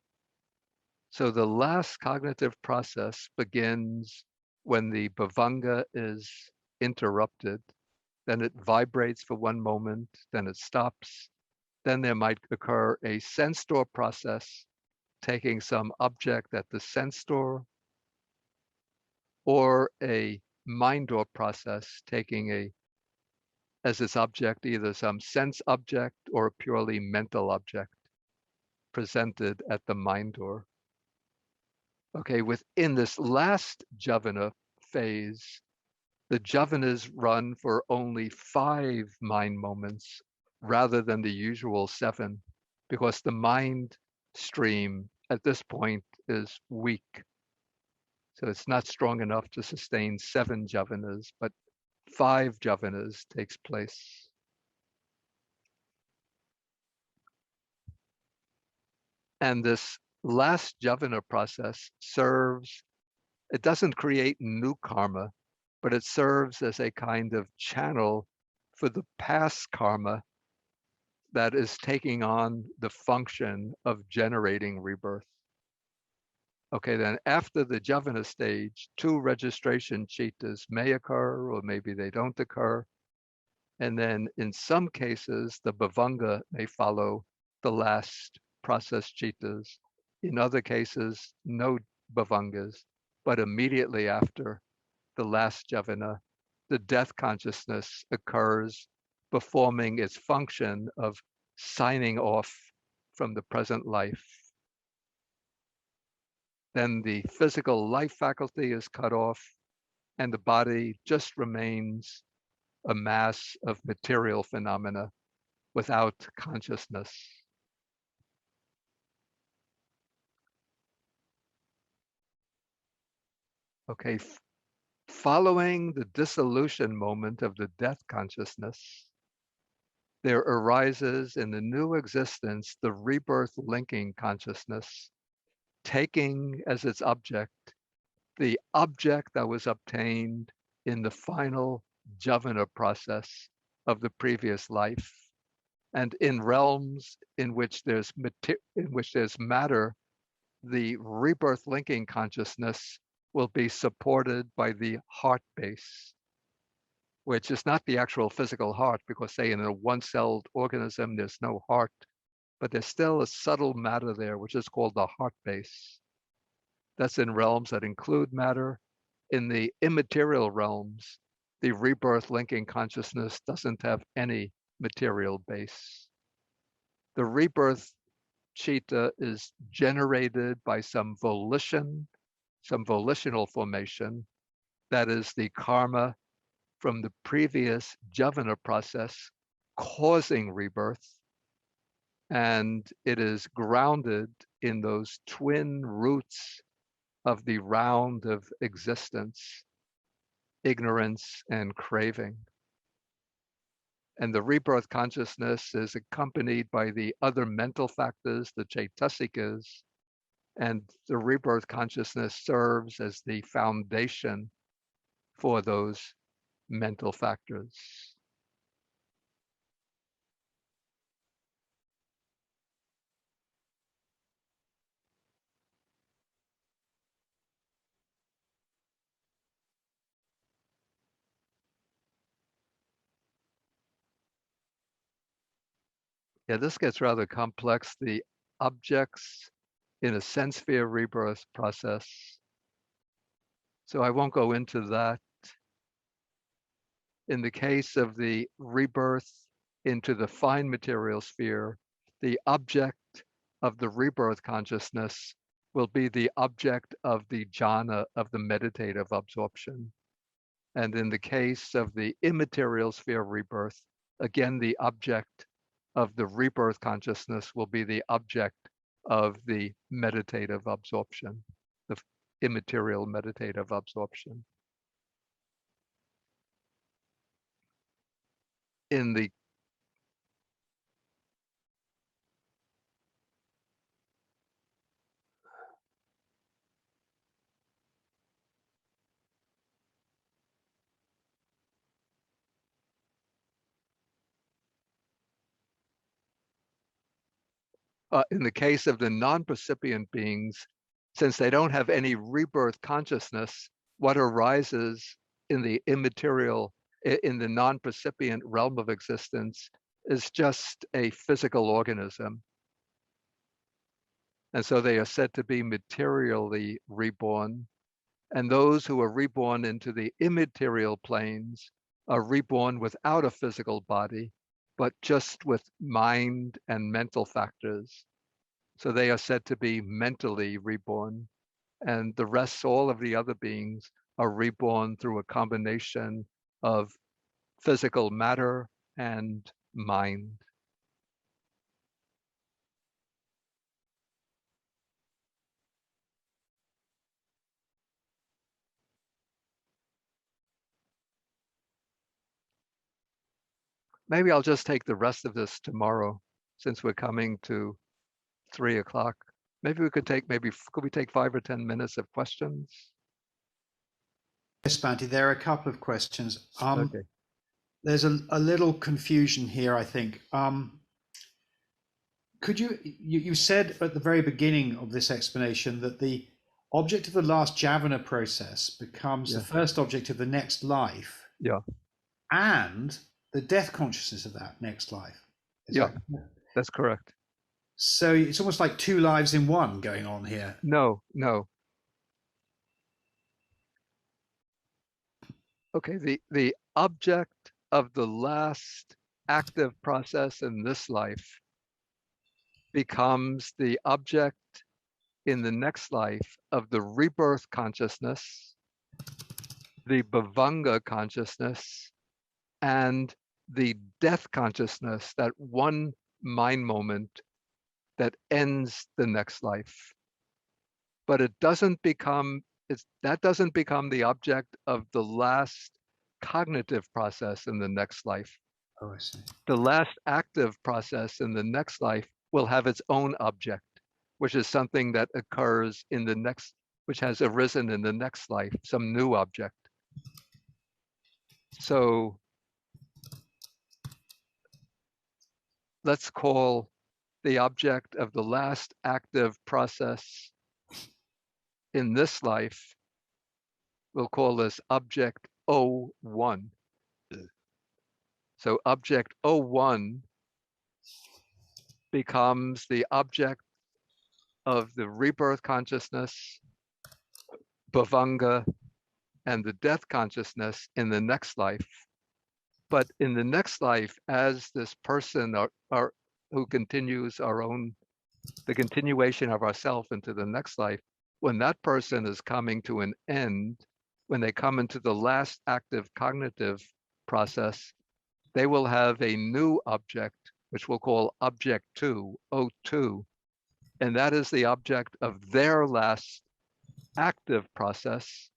Speaker 2: So the last cognitive process begins when the bhavanga is interrupted. Then it vibrates for one moment, then it stops. Then there might occur a sense door process, taking some object at the sense door, or a mind door process, taking as its object either some sense object or a purely mental object presented at the mind door. Okay, within this last javana phase, the javanas run for only 5 mind moments rather than the usual 7, because the mind stream at this point is weak. So it's not strong enough to sustain 7 javanas, but 5 javanas takes place. And this last javana process serves, it doesn't create new karma, but it serves as a kind of channel for the past karma that is taking on the function of generating rebirth. Okay, then after the javana stage, 2 registration chitas may occur, or maybe they don't occur. And then in some cases, the bhavanga may follow the last process chitas. In other cases, no bhavangas, but immediately after the last javana, the death consciousness occurs, performing its function of signing off from the present life. Then the physical life faculty is cut off, and the body just remains a mass of material phenomena without consciousness. Okay, following the dissolution moment of the death consciousness, there arises in the new existence the rebirth linking consciousness, taking as its object the object that was obtained in the final javana process of the previous life. And in realms in which there's matter, the rebirth linking consciousness will be supported by the heart base, which is not the actual physical heart, because say in a one-celled organism, there's no heart, but there's still a subtle matter there, which is called the heart base. That's in realms that include matter. In the immaterial realms, the rebirth linking consciousness doesn't have any material base. The rebirth chitta is generated by some volition, some volitional formation, that is the karma from the previous javana process causing rebirth, and it is grounded in those twin roots of the round of existence, ignorance and craving. And the rebirth consciousness is accompanied by the other mental factors, the chaitasikas, and the rebirth consciousness serves as the foundation for those mental factors. Yeah, this gets rather complex. The objects in a sense sphere rebirth process. So I won't go into that. In the case of the rebirth into the fine material sphere, the object of the rebirth consciousness will be the object of the jhana of the meditative absorption. And in the case of the immaterial sphere rebirth, again, the object of the rebirth consciousness will be the object of the meditative absorption, the immaterial meditative absorption. In the case of the non-percipient beings, since they don't have any rebirth consciousness, what arises in the immaterial, in the non-percipient realm of existence is just a physical organism. And so they are said to be materially reborn. And those who are reborn into the immaterial planes are reborn without a physical body, but just with mind and mental factors. So they are said to be mentally reborn. And the rest, all of the other beings, are reborn through a combination of physical matter and mind. Maybe I'll just take the rest of this tomorrow, since we're coming to 3 o'clock. Maybe we could take, could we take 5 or 10 minutes of questions?
Speaker 1: Yes, Bhante, there are a couple of questions.
Speaker 2: Okay.
Speaker 1: There's a little confusion here, I think. Could you said at the very beginning of this explanation that the object of the last Javana process becomes the first object of the next life.
Speaker 2: Yeah.
Speaker 1: And the death consciousness of that next life.
Speaker 2: That's correct.
Speaker 1: So it's almost like 2 lives in one going on here.
Speaker 2: No. Okay, the object of the last active process in this life becomes the object in the next life of the rebirth consciousness, the bhavanga consciousness, and the death consciousness, that one mind moment that ends the next life. But it doesn't become, that doesn't become the object of the last cognitive process in the next life.
Speaker 1: Oh, I see.
Speaker 2: The last active process in the next life will have its own object, which is something that occurs in the next, which has arisen in the next life, some new object. So let's call the object of the last active process in this life, we'll call this object O1. So object O1 becomes the object of the rebirth consciousness, bhavanga, and the death consciousness in the next life. But in the next life, as this person who continues the continuation of ourself into the next life, when that person is coming to an end, when they come into the last active cognitive process, they will have a new object, which we'll call object 2, O2. And that is the object of their last active process.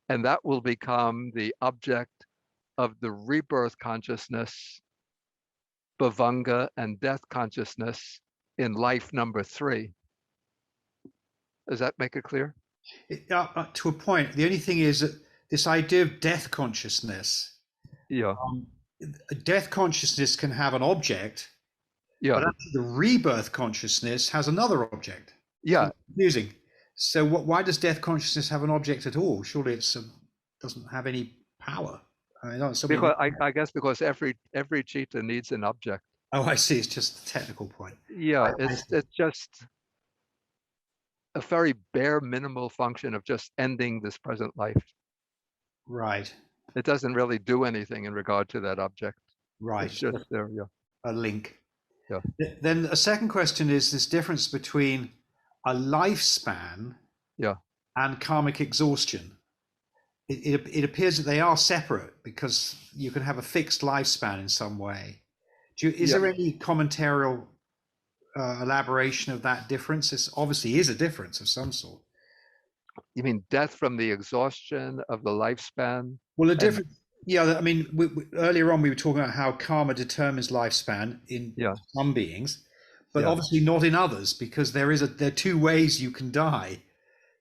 Speaker 2: And that will become the object of the rebirth consciousness, bhavanga, and death consciousness in life number 3. Does that make it clear?
Speaker 1: To a point. The only thing is that this idea of death consciousness, death consciousness can have an object, but actually the rebirth consciousness has another object.
Speaker 2: Yeah.
Speaker 1: It's confusing. So why does death consciousness have an object at all? Surely it doesn't have any power. I
Speaker 2: guess because every citta needs an object.
Speaker 1: Oh, I see. It's just a technical point.
Speaker 2: Yeah, it's just a very bare minimal function of just ending this present life.
Speaker 1: Right.
Speaker 2: It doesn't really do anything in regard to that object.
Speaker 1: Right.
Speaker 2: It's just there. Yeah.
Speaker 1: A link.
Speaker 2: Yeah.
Speaker 1: Then a second question is this difference between a lifespan
Speaker 2: Yeah.
Speaker 1: and karmic exhaustion. It appears that they are separate because you can have a fixed lifespan in some way. Is there any commentarial elaboration of that difference? This obviously is a difference of some sort.
Speaker 2: You mean death from the exhaustion of the lifespan?
Speaker 1: Well, a difference. Yeah, I mean, earlier on we were talking about how karma determines lifespan in some beings, but obviously not in others, because there are two ways you can die.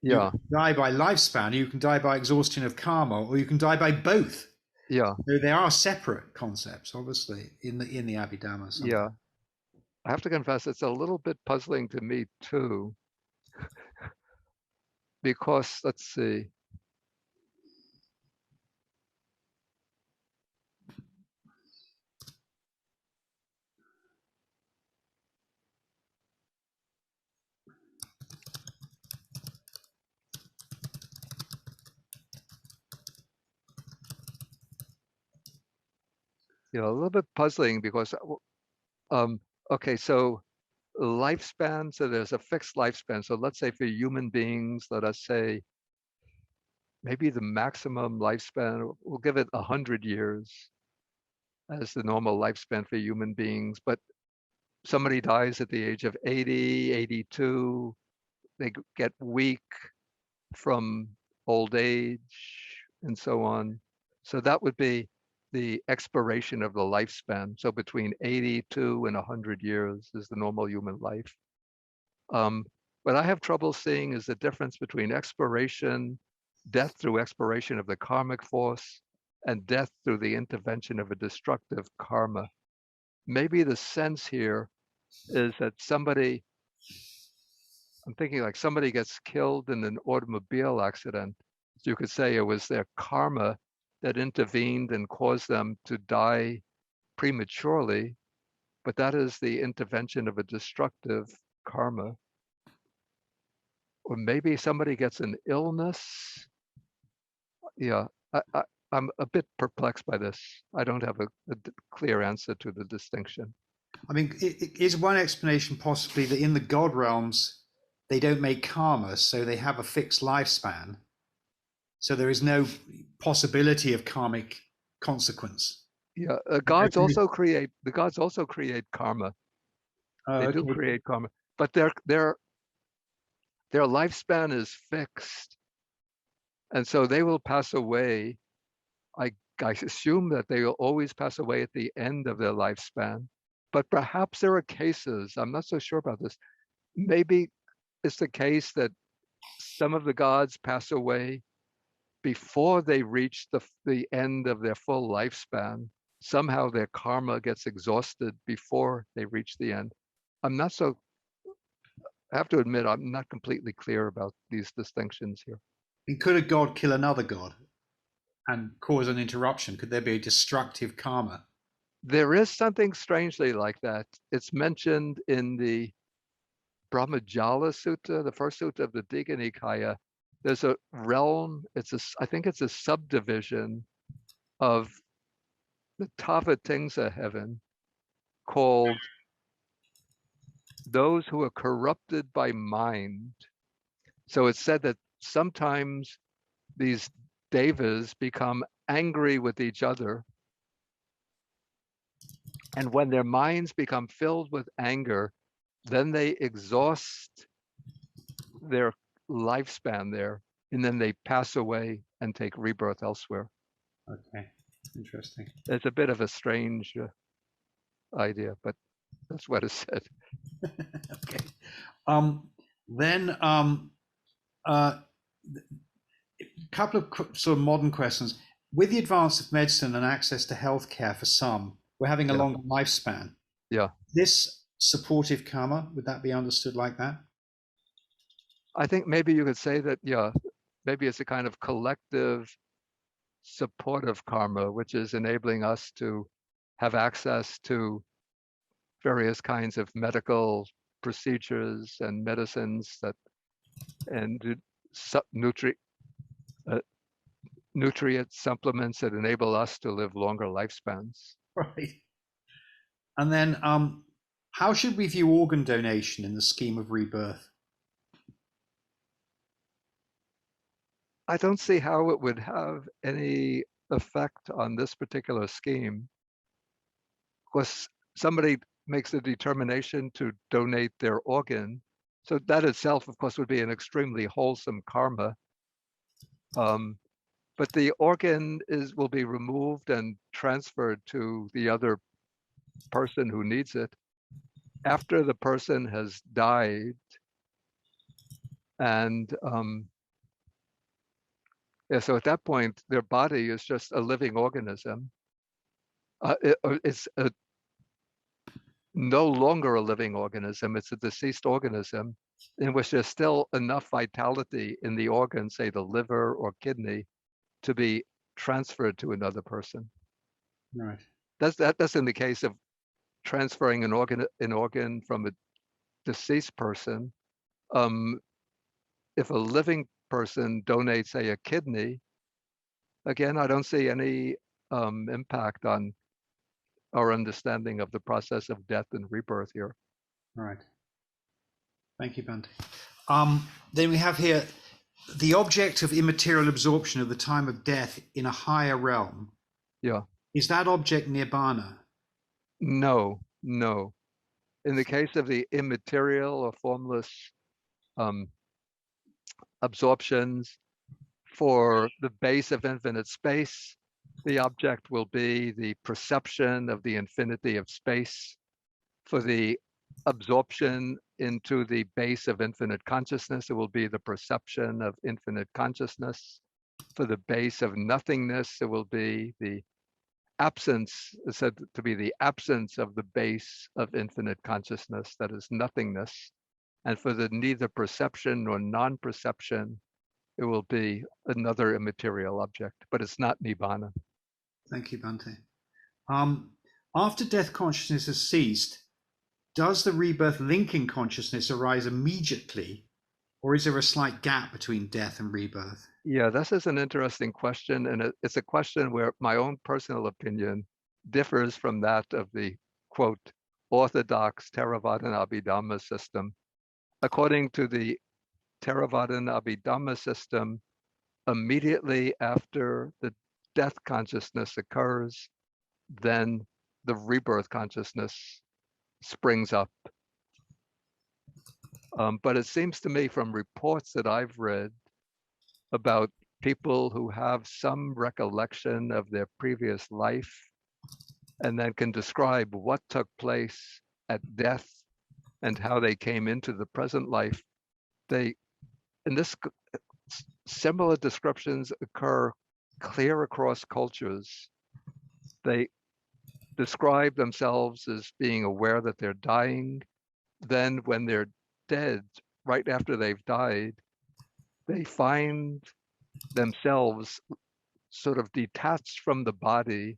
Speaker 2: Yeah.
Speaker 1: You can die by lifespan, you can die by exhaustion of karma, or you can die by both.
Speaker 2: Yeah.
Speaker 1: So they are separate concepts, obviously, in the Abhidharma. Sometimes.
Speaker 2: Yeah. I have to confess, it's a little bit puzzling to me too, because let's see. A little bit puzzling because, okay, so lifespan, so there's a fixed lifespan. So let's say for human beings, let us say maybe the maximum lifespan, we'll give it 100 years as the normal lifespan for human beings. But somebody dies at the age of 80, 82, they get weak from old age and so on. So that would be the expiration of the lifespan. So between 82 and 100 years is the normal human life. What I have trouble seeing is the difference between expiration, death through expiration of the karmic force, and death through the intervention of a destructive karma. Maybe the sense here is that somebody, I'm thinking like somebody gets killed in an automobile accident. You could say it was their karma that intervened and caused them to die prematurely, but that is the intervention of a destructive karma. Or maybe somebody gets an illness. Yeah, I'm a bit perplexed by this. I don't have a clear answer to the distinction.
Speaker 1: I mean, is one explanation possibly that in the God realms, they don't make karma, so they have a fixed lifespan. So there is no possibility of karmic consequence.
Speaker 2: Yeah, the gods also create karma. They do create karma, but their lifespan is fixed, and so they will pass away. I assume that they will always pass away at the end of their lifespan, but perhaps there are cases, I'm not so sure about this. Maybe it's the case that some of the gods pass away before they reach the end of their full lifespan. Somehow their karma gets exhausted before they reach the end. I have to admit, I'm not completely clear about these distinctions here.
Speaker 1: And could a god kill another god and cause an interruption? Could there be a destructive karma?
Speaker 2: There is something strangely like that. It's mentioned in the Brahmajala Sutta, the first sutta of the Digha Nikaya. There's a realm, I think it's a subdivision of the Tavatimsa heaven called those who are corrupted by mind. So it's said that sometimes these devas become angry with each other. And when their minds become filled with anger, then they exhaust their lifespan there, and then they pass away and take rebirth elsewhere.
Speaker 1: Okay, interesting.
Speaker 2: It's a bit of a strange idea, but that's what is said.
Speaker 1: Okay. Then a couple of sort of modern questions. With the advance of medicine and access to healthcare for some, we're having a longer lifespan.
Speaker 2: Yeah.
Speaker 1: This supportive karma, would that be understood like that?
Speaker 2: I think maybe you could say that, yeah, maybe it's a kind of collective supportive karma, which is enabling us to have access to various kinds of medical procedures and medicines that and nutrient supplements that enable us to live longer lifespans.
Speaker 1: Right. And then, how should we view organ donation in the scheme of rebirth?
Speaker 2: I don't see how it would have any effect on this particular scheme. Of course, somebody makes a determination to donate their organ. So that itself, of course, would be an extremely wholesome karma. But the organ will be removed and transferred to the other person who needs it after the person has died. And so at that point, their body is just a living organism. It's no longer a living organism. It's a deceased organism in which there's still enough vitality in the organ, say the liver or kidney, to be transferred to another person.
Speaker 1: Right.
Speaker 2: That's in the case of transferring an organ from a deceased person. If a living person donates, say, a kidney, again, I don't see any impact on our understanding of the process of death and rebirth here.
Speaker 1: Right. Thank you, Bhante. Then we have here the object of immaterial absorption of the time of death in a higher realm.
Speaker 2: Yeah.
Speaker 1: Is that object nirvana?
Speaker 2: No. In the case of the immaterial or formless absorptions, for the base of infinite space, the object will be the perception of the infinity of space. For the absorption into the base of infinite consciousness, it will be the perception of infinite consciousness. For the base of nothingness, it will be the absence, said to be the absence of the base of infinite consciousness, that is nothingness. And for the neither perception nor non-perception, it will be another immaterial object, but it's not Nibbana.
Speaker 1: Thank you, Bhante. After death consciousness has ceased, does the rebirth linking consciousness arise immediately, or is there a slight gap between death and rebirth?
Speaker 2: Yeah, this is an interesting question, and it's a question where my own personal opinion differs from that of the, quote, orthodox Theravadan Abhidharma system. According to the Theravadan Abhidharma system, immediately after the death consciousness occurs, then the rebirth consciousness springs up. But it seems to me from reports that I've read about people who have some recollection of their previous life and then can describe what took place at death and how they came into the present life, similar descriptions occur clear across cultures. They describe themselves as being aware that they're dying. Then when they're dead, right after they've died, they find themselves sort of detached from the body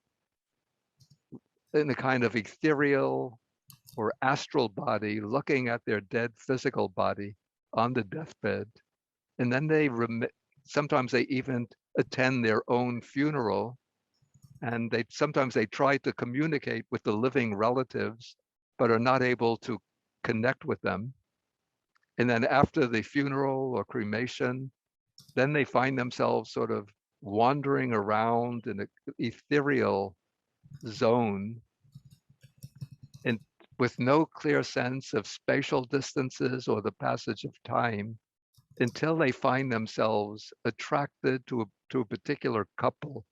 Speaker 2: in a kind of ethereal or astral body, looking at their dead physical body on the deathbed. And then sometimes they even attend their own funeral, and sometimes they try to communicate with the living relatives, but are not able to connect with them. And then after the funeral or cremation, then they find themselves sort of wandering around in an ethereal zone and with no clear sense of spatial distances or the passage of time, until they find themselves attracted to a particular couple.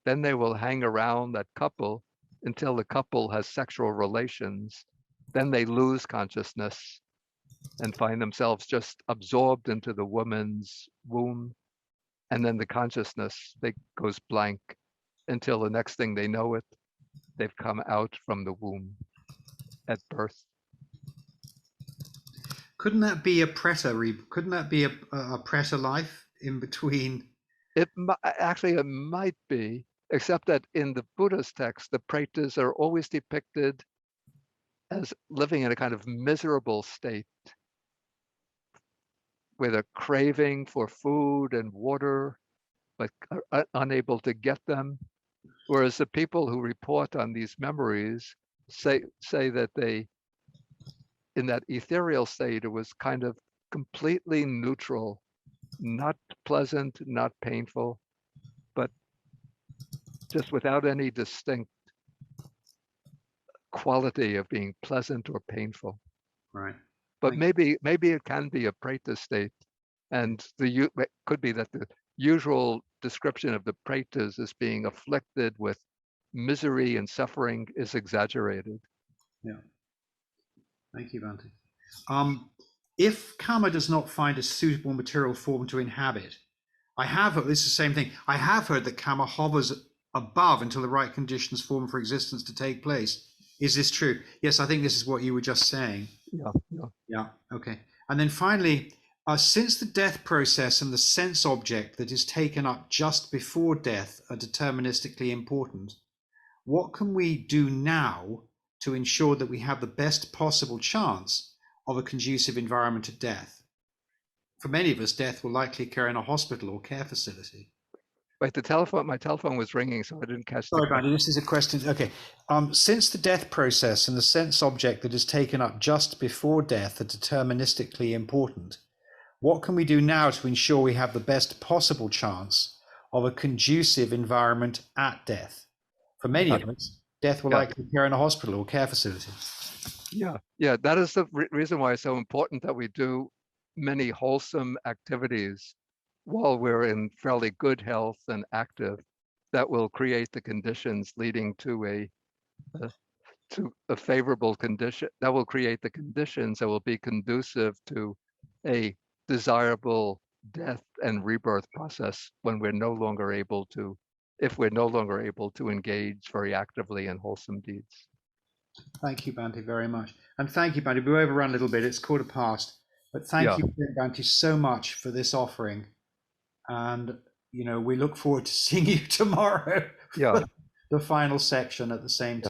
Speaker 2: Then they will hang around that couple until the couple has sexual relations. Then they lose consciousness and find themselves just absorbed into the woman's womb. And then the consciousness goes blank until the next thing they know it, they've come out from the womb at birth.
Speaker 1: Couldn't that be a preta? Couldn't that be a preta life in between?
Speaker 2: It might be, except that in the Buddha's text, the pretas are always depicted as living in a kind of miserable state, with a craving for food and water, but unable to get them. Whereas the people who report on these memories say that they, in that ethereal state, it was kind of completely neutral, not pleasant, not painful, but just without any distinct quality of being pleasant or painful.
Speaker 1: Right.
Speaker 2: But maybe it can be a preta state, and it could be that the usual description of the pretas as being afflicted with misery and suffering is exaggerated.
Speaker 1: Yeah. Thank you, Bhante. If karma does not find a suitable material form to inhabit, this is the same thing. I have heard that karma hovers above until the right conditions form for existence to take place. Is this true? Yes, I think this is what you were just saying. Yeah. Okay. And then finally, since the death process and the sense object that is taken up just before death are deterministically important, what can we do now to ensure that we have the best possible chance of a conducive environment at death? For many of us, death will likely occur in a hospital or care facility.
Speaker 2: Wait, my telephone was ringing, so I didn't catch
Speaker 1: Sorry, Bandy, this is a question. Okay. Since the death process and the sense object that is taken up just before death are deterministically important, what can we do now to ensure we have the best possible chance of a conducive environment at death? For many of us, death will likely occur in a hospital or care facility.
Speaker 2: Yeah, that is the reason why it's so important that we do many wholesome activities while we're in fairly good health and active, that will create the conditions leading to a favorable condition, that will create the conditions that will be conducive to a desirable death and rebirth process when we're no longer able to, if we're no longer able to engage very actively in wholesome deeds.
Speaker 1: Thank you, Bhante, very much. And thank you, Bhante. We overrun a little bit. It's 1:15. But thank you, Bhante, so much for this offering. And, we look forward to seeing you tomorrow for the final section at the same time.